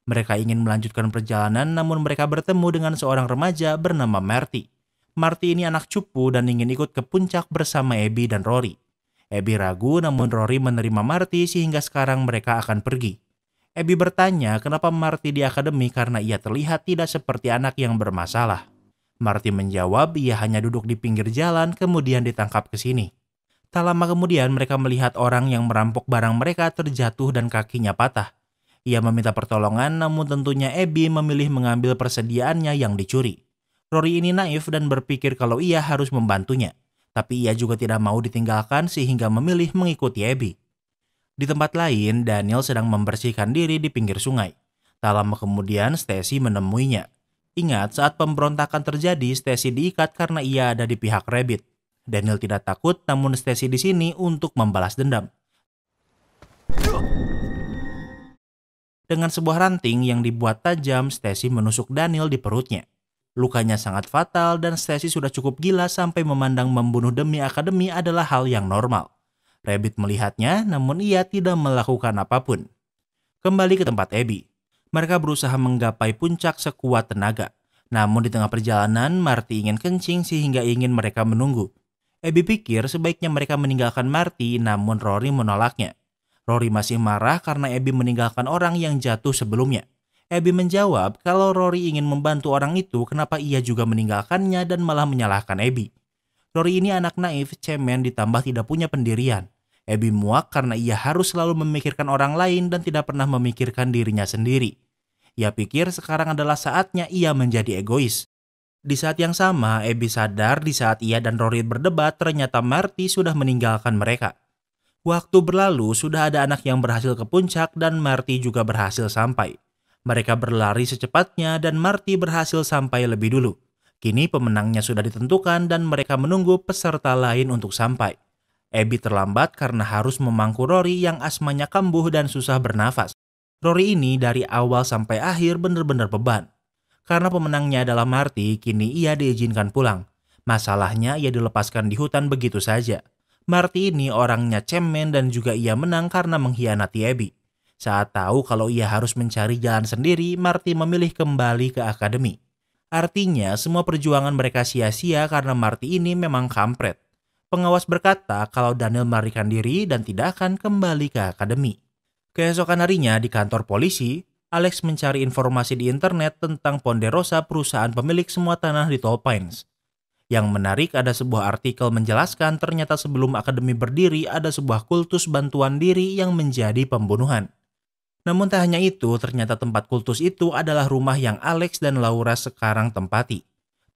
Mereka ingin melanjutkan perjalanan, namun mereka bertemu dengan seorang remaja bernama Marty. Marty ini anak cupu dan ingin ikut ke puncak bersama Abby dan Rory. Abby ragu, namun Rory menerima Marty sehingga sekarang mereka akan pergi. Abby bertanya kenapa Marty di akademi karena ia terlihat tidak seperti anak yang bermasalah. Marty menjawab ia hanya duduk di pinggir jalan kemudian ditangkap ke sini. Tak lama kemudian mereka melihat orang yang merampok barang mereka terjatuh dan kakinya patah. Ia meminta pertolongan namun tentunya Abby memilih mengambil persediaannya yang dicuri. Rory ini naif dan berpikir kalau ia harus membantunya. Tapi ia juga tidak mau ditinggalkan sehingga memilih mengikuti Abby. Di tempat lain, Daniel sedang membersihkan diri di pinggir sungai. Tak lama kemudian, Stacy menemuinya. Ingat, saat pemberontakan terjadi, Stacy diikat karena ia ada di pihak Rabbit. Daniel tidak takut, namun Stacy di sini untuk membalas dendam. Dengan sebuah ranting yang dibuat tajam, Stacy menusuk Daniel di perutnya. Lukanya sangat fatal dan Stacy sudah cukup gila sampai memandang membunuh demi akademi adalah hal yang normal. Rabbit melihatnya, namun ia tidak melakukan apapun. Kembali ke tempat Abby. Mereka berusaha menggapai puncak sekuat tenaga. Namun di tengah perjalanan, Marty ingin kencing sehingga ingin mereka menunggu. Abby pikir sebaiknya mereka meninggalkan Marty, namun Rory menolaknya. Rory masih marah karena Abby meninggalkan orang yang jatuh sebelumnya. Abby menjawab kalau Rory ingin membantu orang itu, kenapa ia juga meninggalkannya dan malah menyalahkan Abby. Rory ini anak naif, cemen ditambah tidak punya pendirian. Abby muak karena ia harus selalu memikirkan orang lain dan tidak pernah memikirkan dirinya sendiri. Ia pikir sekarang adalah saatnya ia menjadi egois. Di saat yang sama, Abby sadar di saat ia dan Rory berdebat ternyata Marty sudah meninggalkan mereka. Waktu berlalu, sudah ada anak yang berhasil ke puncak dan Marty juga berhasil sampai. Mereka berlari secepatnya dan Marty berhasil sampai lebih dulu. Kini pemenangnya sudah ditentukan dan mereka menunggu peserta lain untuk sampai. Abby terlambat karena harus memangku Rory yang asmanya kambuh dan susah bernafas. Rory ini dari awal sampai akhir benar-benar beban. Karena pemenangnya adalah Marty, kini ia diizinkan pulang. Masalahnya ia dilepaskan di hutan begitu saja. Marty ini orangnya cemen dan juga ia menang karena mengkhianati Abby. Saat tahu kalau ia harus mencari jalan sendiri, Marty memilih kembali ke akademi. Artinya semua perjuangan mereka sia-sia karena Marty ini memang kampret. Pengawas berkata kalau Daniel melarikan diri dan tidak akan kembali ke akademi. Keesokan harinya di kantor polisi, Alex mencari informasi di internet tentang Ponderosa, perusahaan pemilik semua tanah di Tall Pines. Yang menarik ada sebuah artikel menjelaskan ternyata sebelum akademi berdiri ada sebuah kultus bantuan diri yang menjadi pembunuhan. Namun tak hanya itu, ternyata tempat kultus itu adalah rumah yang Alex dan Laura sekarang tempati.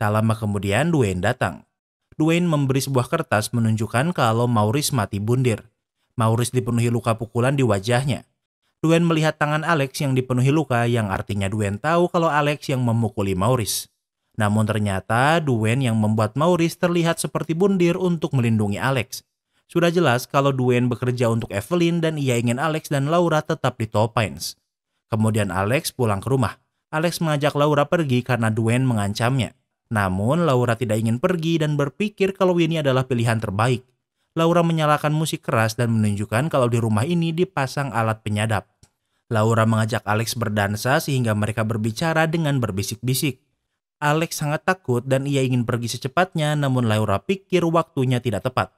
Tak lama kemudian Dwayne datang. Dwayne memberi sebuah kertas menunjukkan kalau Maurice mati bundir. Maurice dipenuhi luka pukulan di wajahnya. Dwayne melihat tangan Alex yang dipenuhi luka yang artinya Dwayne tahu kalau Alex yang memukuli Maurice. Namun ternyata Dwayne yang membuat Maurice terlihat seperti bundir untuk melindungi Alex. Sudah jelas kalau Dwayne bekerja untuk Evelyn dan ia ingin Alex dan Laura tetap di Tall Pines. Kemudian Alex pulang ke rumah. Alex mengajak Laura pergi karena Dwayne mengancamnya. Namun Laura tidak ingin pergi dan berpikir kalau ini adalah pilihan terbaik. Laura menyalakan musik keras dan menunjukkan kalau di rumah ini dipasang alat penyadap. Laura mengajak Alex berdansa sehingga mereka berbicara dengan berbisik-bisik. Alex sangat takut dan ia ingin pergi secepatnya, namun Laura pikir waktunya tidak tepat.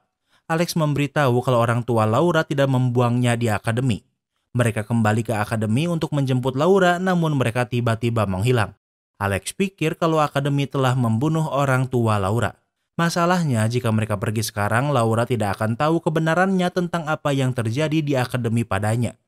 Alex memberitahu kalau orang tua Laura tidak membuangnya di akademi. Mereka kembali ke akademi untuk menjemput Laura, namun mereka tiba-tiba menghilang. Alex pikir kalau akademi telah membunuh orang tua Laura. Masalahnya, jika mereka pergi sekarang, Laura tidak akan tahu kebenarannya tentang apa yang terjadi di akademi padanya.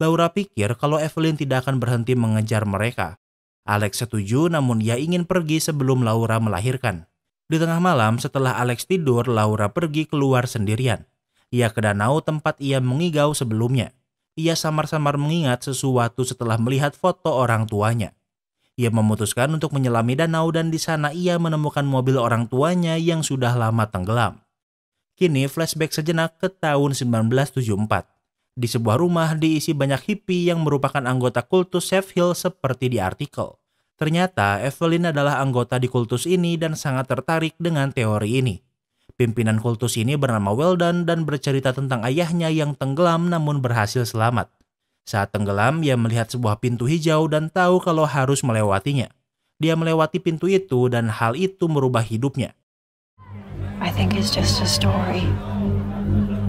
Laura pikir kalau Evelyn tidak akan berhenti mengejar mereka. Alex setuju, namun ia ingin pergi sebelum Laura melahirkan. Di tengah malam, setelah Alex tidur, Laura pergi keluar sendirian. Ia ke danau tempat ia mengigau sebelumnya. Ia samar-samar mengingat sesuatu setelah melihat foto orang tuanya. Ia memutuskan untuk menyelami danau dan di sana ia menemukan mobil orang tuanya yang sudah lama tenggelam. Kini flashback sejenak ke tahun 1974. Di sebuah rumah diisi banyak hippie yang merupakan anggota kultus Save Hill seperti di artikel. Ternyata Evelyn adalah anggota di kultus ini dan sangat tertarik dengan teori ini. Pimpinan kultus ini bernama Weldon dan bercerita tentang ayahnya yang tenggelam namun berhasil selamat. Saat tenggelam, ia melihat sebuah pintu hijau dan tahu kalau harus melewatinya. Dia melewati pintu itu dan hal itu merubah hidupnya. I think it's just a story,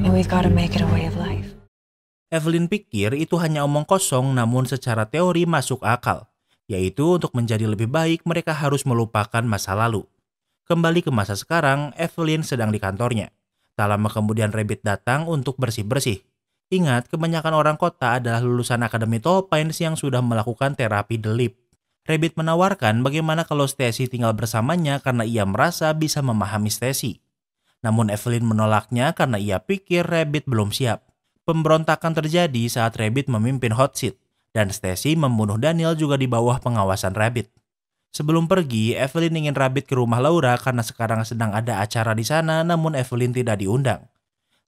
and we've got to make it a way of life. Evelyn pikir itu hanya omong kosong, namun secara teori masuk akal, yaitu untuk menjadi lebih baik mereka harus melupakan masa lalu. Kembali ke masa sekarang, Evelyn sedang di kantornya. Tak lama kemudian Rabbit datang untuk bersih-bersih. Ingat, kebanyakan orang kota adalah lulusan Akademi Tall Pines yang sudah melakukan terapi The Leap. Rabbit menawarkan bagaimana kalau Stacy tinggal bersamanya karena ia merasa bisa memahami Stacy. Namun Evelyn menolaknya karena ia pikir Rabbit belum siap. Pemberontakan terjadi saat Rabbit memimpin Hot Seat, dan Stacy membunuh Daniel juga di bawah pengawasan Rabbit. Sebelum pergi, Evelyn ingin Rabbit ke rumah Laura karena sekarang sedang ada acara di sana, namun Evelyn tidak diundang.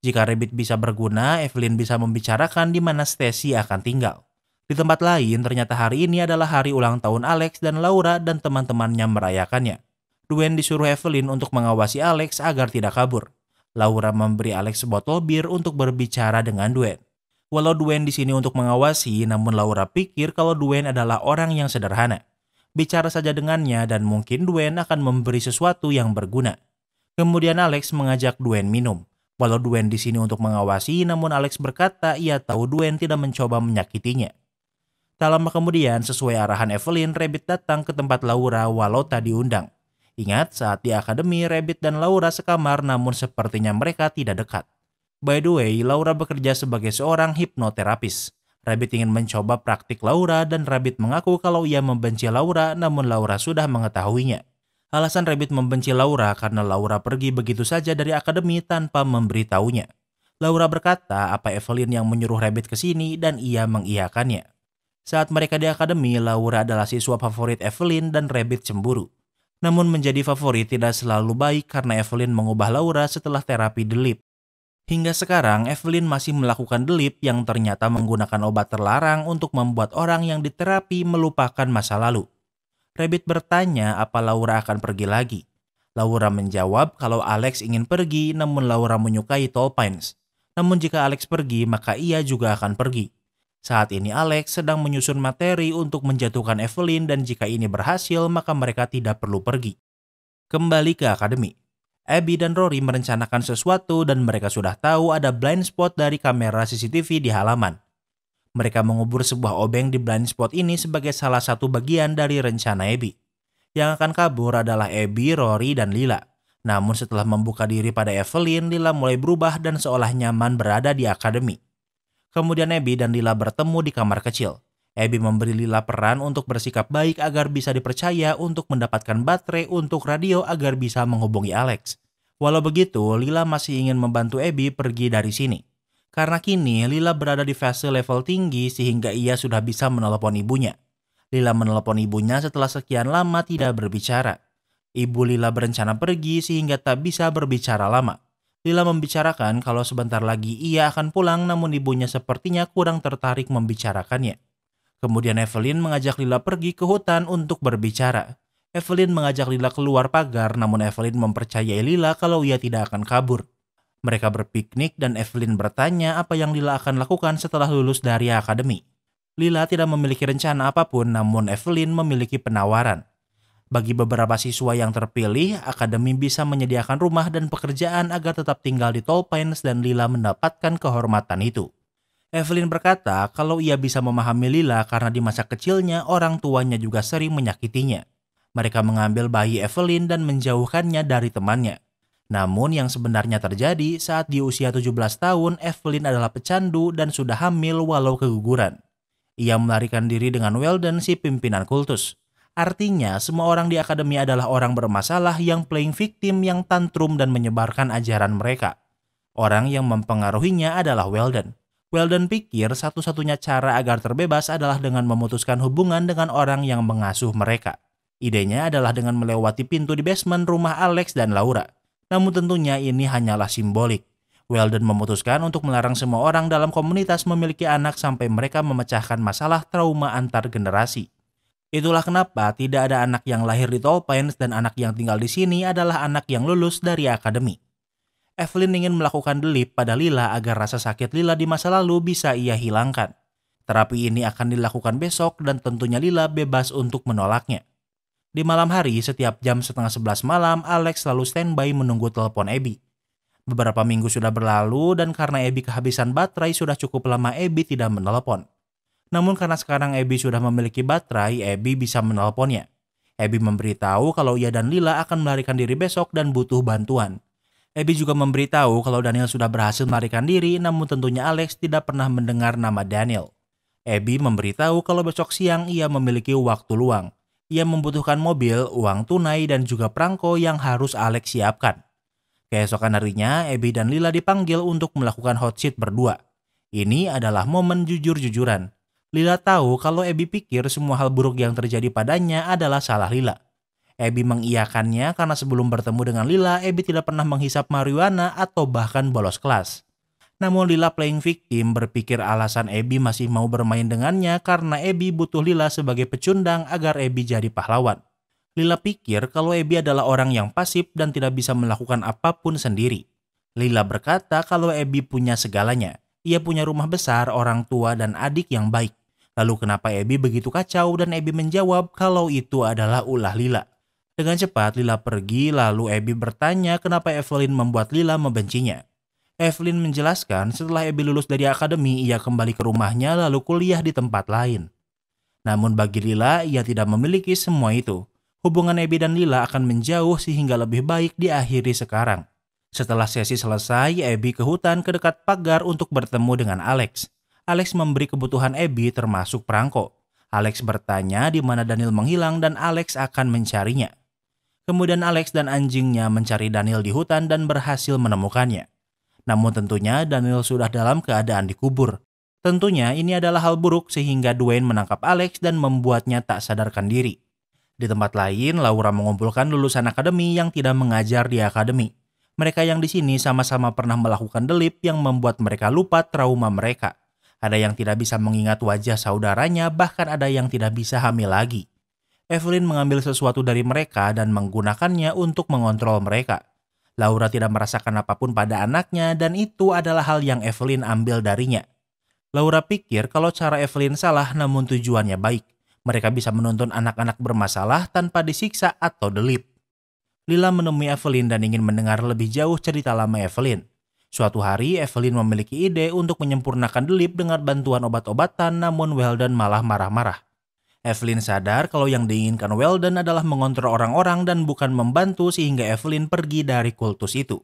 Jika Rabbit bisa berguna, Evelyn bisa membicarakan di mana Stacy akan tinggal. Di tempat lain, ternyata hari ini adalah hari ulang tahun Alex dan Laura dan teman-temannya merayakannya. Dwayne disuruh Evelyn untuk mengawasi Alex agar tidak kabur. Laura memberi Alex sebotol bir untuk berbicara dengan Dwayne. Walau Dwayne di sini untuk mengawasi, namun Laura pikir kalau Dwayne adalah orang yang sederhana. Bicara saja dengannya dan mungkin Dwayne akan memberi sesuatu yang berguna. Kemudian Alex mengajak Dwayne minum. Walau Dwayne di sini untuk mengawasi, namun Alex berkata ia tahu Dwayne tidak mencoba menyakitinya. Tak lama kemudian, sesuai arahan Evelyn, Rabbit datang ke tempat Laura walau tak diundang. Ingat, saat di akademi, Rabbit dan Laura sekamar namun sepertinya mereka tidak dekat. By the way, Laura bekerja sebagai seorang hipnoterapis. Rabbit ingin mencoba praktik Laura dan Rabbit mengaku kalau ia membenci Laura namun Laura sudah mengetahuinya. Alasan Rabbit membenci Laura karena Laura pergi begitu saja dari akademi tanpa memberitahunya. Laura berkata apa Evelyn yang menyuruh Rabbit ke sini dan ia mengiyakannya. Saat mereka di akademi, Laura adalah siswa favorit Evelyn dan Rabbit cemburu. Namun menjadi favorit tidak selalu baik karena Evelyn mengubah Laura setelah terapi The Leap. Hingga sekarang, Evelyn masih melakukan The Leap yang ternyata menggunakan obat terlarang untuk membuat orang yang diterapi melupakan masa lalu. Rabbit bertanya apa Laura akan pergi lagi. Laura menjawab kalau Alex ingin pergi namun Laura menyukai Tall Pines. Namun jika Alex pergi maka ia juga akan pergi. Saat ini Alex sedang menyusun materi untuk menjatuhkan Evelyn dan jika ini berhasil maka mereka tidak perlu pergi. Kembali ke akademi. Abby dan Rory merencanakan sesuatu dan mereka sudah tahu ada blind spot dari kamera CCTV di halaman. Mereka mengubur sebuah obeng di blind spot ini sebagai salah satu bagian dari rencana Abby. Yang akan kabur adalah Abby, Rory, dan Lila. Namun setelah membuka diri pada Evelyn, Lila mulai berubah dan seolah nyaman berada di akademi. Kemudian Abby dan Lila bertemu di kamar kecil. Abby memberi Lila peran untuk bersikap baik agar bisa dipercaya untuk mendapatkan baterai untuk radio agar bisa menghubungi Alex. Walau begitu, Lila masih ingin membantu Abby pergi dari sini. Karena kini Lila berada di fase level tinggi sehingga ia sudah bisa menelepon ibunya. Lila menelepon ibunya setelah sekian lama tidak berbicara. Ibu Lila berencana pergi sehingga tak bisa berbicara lama. Lila membicarakan kalau sebentar lagi ia akan pulang, namun ibunya sepertinya kurang tertarik membicarakannya. Kemudian Evelyn mengajak Lila pergi ke hutan untuk berbicara. Evelyn mengajak Lila keluar pagar, namun Evelyn mempercayai Lila kalau ia tidak akan kabur. Mereka berpiknik dan Evelyn bertanya apa yang Lila akan lakukan setelah lulus dari akademi. Lila tidak memiliki rencana apapun, namun Evelyn memiliki penawaran. Bagi beberapa siswa yang terpilih, akademi bisa menyediakan rumah dan pekerjaan agar tetap tinggal di Tall Pines dan Lila mendapatkan kehormatan itu. Evelyn berkata kalau ia bisa memahami Lila karena di masa kecilnya orang tuanya juga sering menyakitinya. Mereka mengambil bayi Evelyn dan menjauhkannya dari temannya. Namun yang sebenarnya terjadi saat di usia 17 tahun, Evelyn adalah pecandu dan sudah hamil walau keguguran. Ia melarikan diri dengan Weldon, si pimpinan kultus. Artinya, semua orang di akademi adalah orang bermasalah yang playing victim yang tantrum dan menyebarkan ajaran mereka. Orang yang mempengaruhinya adalah Weldon. Weldon pikir satu-satunya cara agar terbebas adalah dengan memutuskan hubungan dengan orang yang mengasuh mereka. Idenya adalah dengan melewati pintu di basement rumah Alex dan Laura. Namun tentunya ini hanyalah simbolik. Weldon memutuskan untuk melarang semua orang dalam komunitas memiliki anak sampai mereka memecahkan masalah trauma antar generasi. Itulah kenapa tidak ada anak yang lahir di Tall Pines dan anak yang tinggal di sini adalah anak yang lulus dari akademi. Evelyn ingin melakukan delip pada Lila agar rasa sakit Lila di masa lalu bisa ia hilangkan. Terapi ini akan dilakukan besok dan tentunya Lila bebas untuk menolaknya. Di malam hari, setiap jam 10:30 malam, Alex selalu standby menunggu telepon Abby. Beberapa minggu sudah berlalu dan karena Abby kehabisan baterai sudah cukup lama Abby tidak menelepon. Namun karena sekarang Abby sudah memiliki baterai, Abby bisa menelponnya. Abby memberitahu kalau ia dan Lila akan melarikan diri besok dan butuh bantuan. Abby juga memberitahu kalau Daniel sudah berhasil melarikan diri, namun tentunya Alex tidak pernah mendengar nama Daniel. Abby memberitahu kalau besok siang ia memiliki waktu luang. Ia membutuhkan mobil, uang tunai, dan juga perangko yang harus Alex siapkan. Keesokan harinya, Abby dan Lila dipanggil untuk melakukan hot seat berdua. Ini adalah momen jujur-jujuran. Lila tahu kalau Abby pikir semua hal buruk yang terjadi padanya adalah salah Lila. Abby mengiyakannya karena sebelum bertemu dengan Lila, Abby tidak pernah menghisap marijuana atau bahkan bolos kelas. Namun Lila playing victim berpikir alasan Abby masih mau bermain dengannya karena Abby butuh Lila sebagai pecundang agar Abby jadi pahlawan. Lila pikir kalau Abby adalah orang yang pasif dan tidak bisa melakukan apapun sendiri. Lila berkata kalau Abby punya segalanya. Ia punya rumah besar, orang tua, dan adik yang baik. Lalu kenapa Abby begitu kacau dan Abby menjawab kalau itu adalah ulah Lila. Dengan cepat Lila pergi lalu Abby bertanya kenapa Evelyn membuat Lila membencinya. Evelyn menjelaskan setelah Abby lulus dari akademi ia kembali ke rumahnya lalu kuliah di tempat lain. Namun bagi Lila ia tidak memiliki semua itu. Hubungan Abby dan Lila akan menjauh sehingga lebih baik diakhiri sekarang. Setelah sesi selesai, Abby ke hutan ke dekat pagar untuk bertemu dengan Alex. Alex memberi kebutuhan Abby termasuk perangko. Alex bertanya di mana Daniel menghilang dan Alex akan mencarinya. Kemudian Alex dan anjingnya mencari Daniel di hutan dan berhasil menemukannya. Namun tentunya Daniel sudah dalam keadaan dikubur. Tentunya ini adalah hal buruk sehingga Dwayne menangkap Alex dan membuatnya tak sadarkan diri. Di tempat lain, Laura mengumpulkan lulusan akademi yang tidak mengajar di akademi. Mereka yang di sini sama-sama pernah melakukan delip yang membuat mereka lupa trauma mereka. Ada yang tidak bisa mengingat wajah saudaranya, bahkan ada yang tidak bisa hamil lagi. Evelyn mengambil sesuatu dari mereka dan menggunakannya untuk mengontrol mereka. Laura tidak merasakan apapun pada anaknya dan itu adalah hal yang Evelyn ambil darinya. Laura pikir kalau cara Evelyn salah namun tujuannya baik. Mereka bisa menuntun anak-anak bermasalah tanpa disiksa atau delip. Lila menemui Evelyn dan ingin mendengar lebih jauh cerita lama Evelyn. Suatu hari Evelyn memiliki ide untuk menyempurnakan delip dengan bantuan obat-obatan namun Weldon malah marah-marah. Evelyn sadar kalau yang diinginkan Weldon adalah mengontrol orang-orang dan bukan membantu sehingga Evelyn pergi dari kultus itu.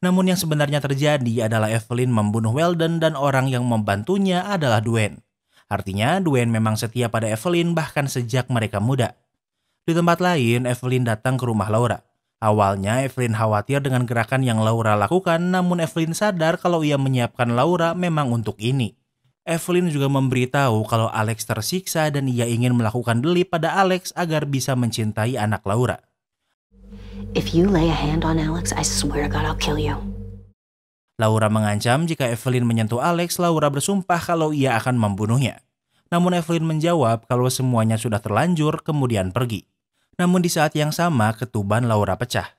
Namun yang sebenarnya terjadi adalah Evelyn membunuh Weldon dan orang yang membantunya adalah Dwayne. Artinya Dwayne memang setia pada Evelyn bahkan sejak mereka muda. Di tempat lain, Evelyn datang ke rumah Laura. Awalnya Evelyn khawatir dengan gerakan yang Laura lakukan, namun Evelyn sadar kalau ia menyiapkan Laura memang untuk ini. Evelyn juga memberitahu kalau Alex tersiksa dan ia ingin melakukan delip pada Alex agar bisa mencintai anak Laura. If you lay a hand on Alex, I swear to God I'll kill you. Laura mengancam jika Evelyn menyentuh Alex, Laura bersumpah kalau ia akan membunuhnya. Namun Evelyn menjawab kalau semuanya sudah terlanjur kemudian pergi. Namun di saat yang sama ketuban Laura pecah.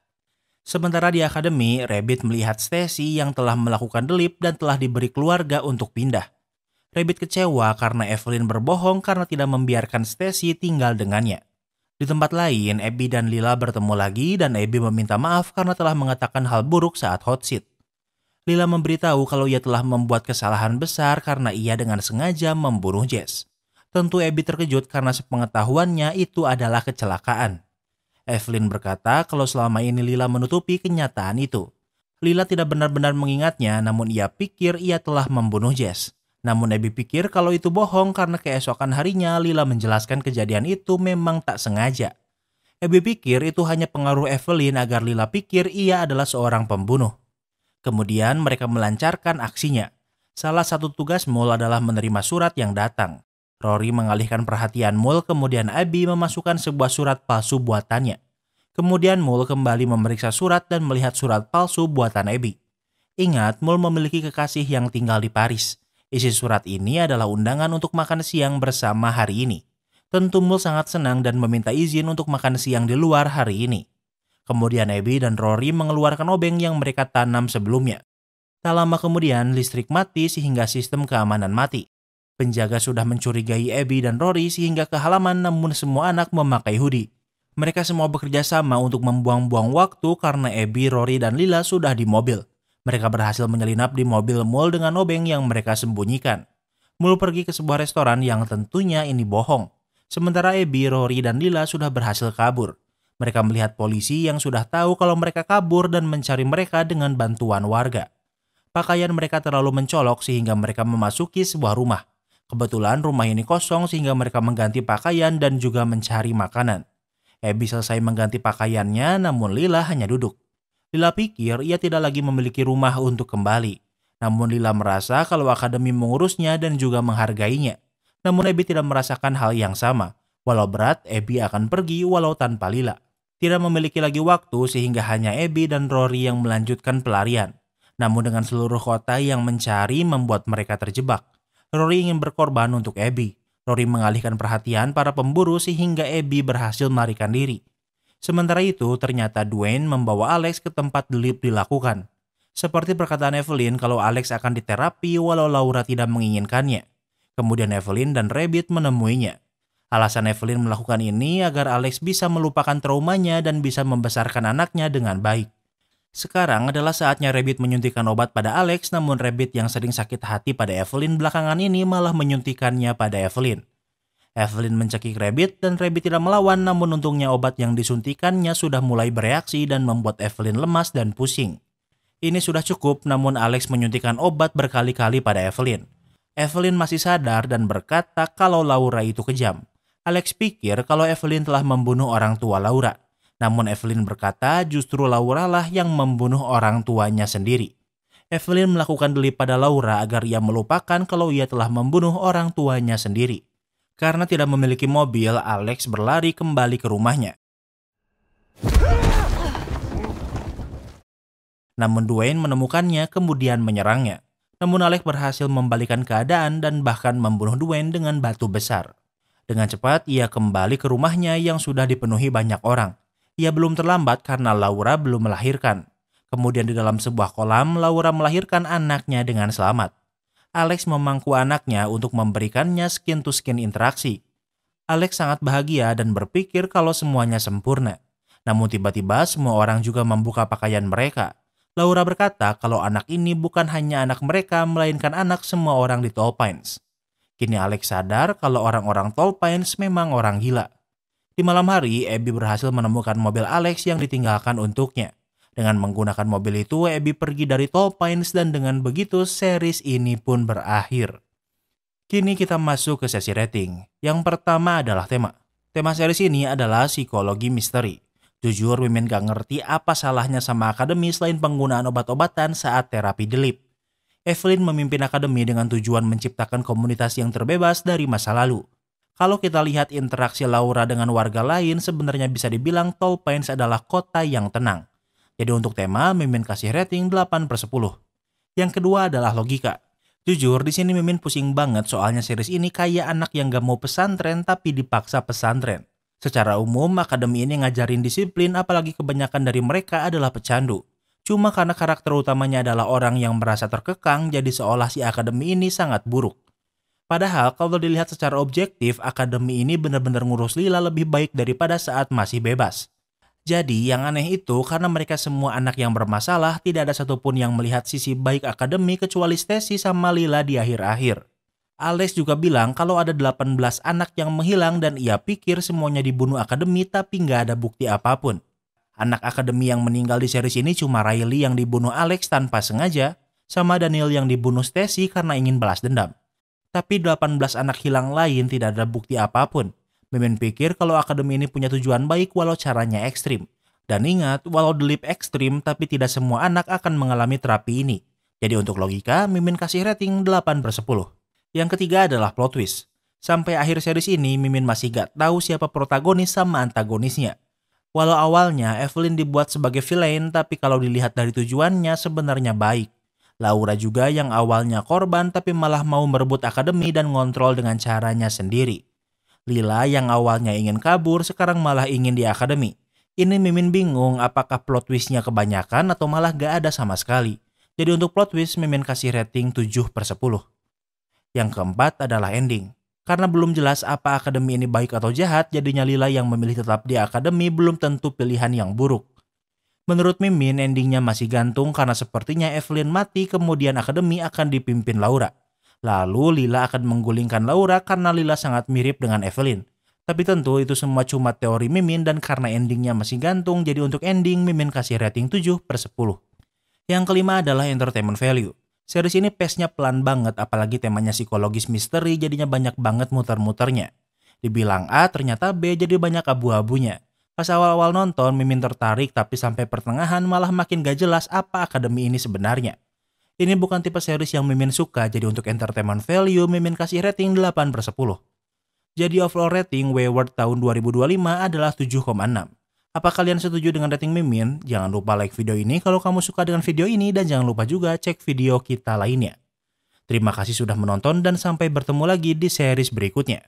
Sementara di akademi, Rabbit melihat Stacy yang telah melakukan delip dan telah diberi keluarga untuk pindah. Rabbit kecewa karena Evelyn berbohong karena tidak membiarkan Stacy tinggal dengannya. Di tempat lain, Abby dan Lila bertemu lagi dan Abby meminta maaf karena telah mengatakan hal buruk saat hot seat. Lila memberitahu kalau ia telah membuat kesalahan besar karena ia dengan sengaja membunuh Jess. Tentu Abby terkejut karena sepengetahuannya itu adalah kecelakaan. Evelyn berkata kalau selama ini Lila menutupi kenyataan itu. Lila tidak benar-benar mengingatnya, namun ia pikir ia telah membunuh Jess. Namun Abby pikir kalau itu bohong karena keesokan harinya Lila menjelaskan kejadian itu memang tak sengaja. Abby pikir itu hanya pengaruh Evelyn agar Lila pikir ia adalah seorang pembunuh. Kemudian mereka melancarkan aksinya. Salah satu tugas Mole adalah menerima surat yang datang. Rory mengalihkan perhatian Mole, kemudian Abby memasukkan sebuah surat palsu buatannya. Kemudian Mole kembali memeriksa surat dan melihat surat palsu buatan Abby. Ingat, Mole memiliki kekasih yang tinggal di Paris. Isi surat ini adalah undangan untuk makan siang bersama hari ini. Tentu Mole sangat senang dan meminta izin untuk makan siang di luar hari ini. Kemudian Abby dan Rory mengeluarkan obeng yang mereka tanam sebelumnya. Tak lama kemudian listrik mati sehingga sistem keamanan mati. Penjaga sudah mencurigai Abby dan Rory sehingga ke halaman, namun semua anak memakai hoodie. Mereka semua bekerja sama untuk membuang-buang waktu karena Abby, Rory, dan Lila sudah di mobil. Mereka berhasil menyelinap di mobil Mole dengan obeng yang mereka sembunyikan. Mole pergi ke sebuah restoran yang tentunya ini bohong. Sementara Abby, Rory, dan Lila sudah berhasil kabur. Mereka melihat polisi yang sudah tahu kalau mereka kabur dan mencari mereka dengan bantuan warga. Pakaian mereka terlalu mencolok sehingga mereka memasuki sebuah rumah. Kebetulan rumah ini kosong sehingga mereka mengganti pakaian dan juga mencari makanan. Abby selesai mengganti pakaiannya, namun Lila hanya duduk. Lila pikir ia tidak lagi memiliki rumah untuk kembali. Namun Lila merasa kalau akademi mengurusnya dan juga menghargainya. Namun Abby tidak merasakan hal yang sama. Walau berat, Abby akan pergi walau tanpa Lila. Tidak memiliki lagi waktu sehingga hanya Abby dan Rory yang melanjutkan pelarian. Namun dengan seluruh kota yang mencari membuat mereka terjebak. Rory ingin berkorban untuk Abby. Rory mengalihkan perhatian para pemburu sehingga Abby berhasil melarikan diri. Sementara itu, ternyata Dwayne membawa Alex ke tempat delip dilakukan. Seperti perkataan Evelyn kalau Alex akan diterapi walau Laura tidak menginginkannya. Kemudian Evelyn dan Rabbit menemuinya. Alasan Evelyn melakukan ini agar Alex bisa melupakan traumanya dan bisa membesarkan anaknya dengan baik. Sekarang adalah saatnya Rabbit menyuntikkan obat pada Alex, namun Rabbit yang sering sakit hati pada Evelyn belakangan ini malah menyuntikannya pada Evelyn. Evelyn mencekik Rabbit dan Rabbit tidak melawan, namun untungnya obat yang disuntikannya sudah mulai bereaksi dan membuat Evelyn lemas dan pusing. Ini sudah cukup, namun Alex menyuntikkan obat berkali-kali pada Evelyn. Evelyn masih sadar dan berkata kalau Laura itu kejam. Alex pikir kalau Evelyn telah membunuh orang tua Laura. Namun Evelyn berkata justru Laura lah yang membunuh orang tuanya sendiri. Evelyn melakukan delip pada Laura agar ia melupakan kalau ia telah membunuh orang tuanya sendiri. Karena tidak memiliki mobil, Alex berlari kembali ke rumahnya. Namun Dwayne menemukannya kemudian menyerangnya. Namun Alex berhasil membalikan keadaan dan bahkan membunuh Dwayne dengan batu besar. Dengan cepat ia kembali ke rumahnya yang sudah dipenuhi banyak orang. Ia belum terlambat karena Laura belum melahirkan. Kemudian di dalam sebuah kolam, Laura melahirkan anaknya dengan selamat. Alex memangku anaknya untuk memberikannya skin-to-skin interaksi. Alex sangat bahagia dan berpikir kalau semuanya sempurna. Namun tiba-tiba semua orang juga membuka pakaian mereka. Laura berkata kalau anak ini bukan hanya anak mereka, melainkan anak semua orang di Tall Pines. Kini Alex sadar kalau orang-orang Tall Pines memang orang gila. Di malam hari, Abby berhasil menemukan mobil Alex yang ditinggalkan untuknya. Dengan menggunakan mobil itu, Abby pergi dari Tall Pines dan dengan begitu series ini pun berakhir. Kini kita masuk ke sesi rating. Yang pertama adalah tema. Tema series ini adalah psikologi misteri. Jujur, Mimin gak ngerti apa salahnya sama akademi selain penggunaan obat-obatan saat terapi delip. Evelyn memimpin akademi dengan tujuan menciptakan komunitas yang terbebas dari masa lalu. Kalau kita lihat interaksi Laura dengan warga lain, sebenarnya bisa dibilang Tall Pines adalah kota yang tenang. Jadi untuk tema, Mimin kasih rating 8/10. Yang kedua adalah logika. Jujur, di sini Mimin pusing banget soalnya series ini kayak anak yang gak mau pesantren tapi dipaksa pesantren. Secara umum, akademi ini ngajarin disiplin, apalagi kebanyakan dari mereka adalah pecandu. Cuma karena karakter utamanya adalah orang yang merasa terkekang, jadi seolah si akademi ini sangat buruk. Padahal kalau dilihat secara objektif, akademi ini benar-benar ngurus Lila lebih baik daripada saat masih bebas. Jadi yang aneh itu karena mereka semua anak yang bermasalah, tidak ada satupun yang melihat sisi baik akademi kecuali Stacy sama Lila di akhir-akhir. Alex juga bilang kalau ada 18 anak yang menghilang dan ia pikir semuanya dibunuh akademi tapi nggak ada bukti apapun. Anak akademi yang meninggal di series ini cuma Riley yang dibunuh Alex tanpa sengaja, sama Daniel yang dibunuh Stacy karena ingin balas dendam. Tapi 18 anak hilang lain tidak ada bukti apapun. Mimin pikir kalau akademi ini punya tujuan baik walau caranya ekstrim. Dan ingat, walau The Leap ekstrim tapi tidak semua anak akan mengalami terapi ini. Jadi untuk logika, Mimin kasih rating 8/10. Yang ketiga adalah plot twist. Sampai akhir series ini, Mimin masih gak tahu siapa protagonis sama antagonisnya. Walau awalnya Evelyn dibuat sebagai villain, tapi kalau dilihat dari tujuannya sebenarnya baik. Laura juga yang awalnya korban tapi malah mau merebut akademi dan ngontrol dengan caranya sendiri. Lila yang awalnya ingin kabur sekarang malah ingin di akademi. Ini Mimin bingung apakah plot twistnya kebanyakan atau malah gak ada sama sekali. Jadi untuk plot twist Mimin kasih rating 7/10. Yang keempat adalah ending. Karena belum jelas apa akademi ini baik atau jahat, jadinya Lila yang memilih tetap di akademi belum tentu pilihan yang buruk. Menurut Mimin, endingnya masih gantung karena sepertinya Evelyn mati kemudian akademi akan dipimpin Laura. Lalu Lila akan menggulingkan Laura karena Lila sangat mirip dengan Evelyn. Tapi tentu itu semua cuma teori Mimin dan karena endingnya masih gantung, jadi untuk ending Mimin kasih rating 7/10. Yang kelima adalah entertainment value. Series ini pace-nya pelan banget, apalagi temanya psikologis misteri jadinya banyak banget muter-muternya. Dibilang A ternyata B jadi banyak abu-abunya. Pas awal-awal nonton, Mimin tertarik tapi sampai pertengahan malah makin gak jelas apa akademi ini sebenarnya. Ini bukan tipe series yang Mimin suka, jadi untuk entertainment value Mimin kasih rating 8/10. Jadi overall rating Wayward tahun 2025 adalah 7,6. Apa kalian setuju dengan rating Mimin? Jangan lupa like video ini kalau kamu suka dengan video ini dan jangan lupa juga cek video kita lainnya. Terima kasih sudah menonton dan sampai bertemu lagi di series berikutnya.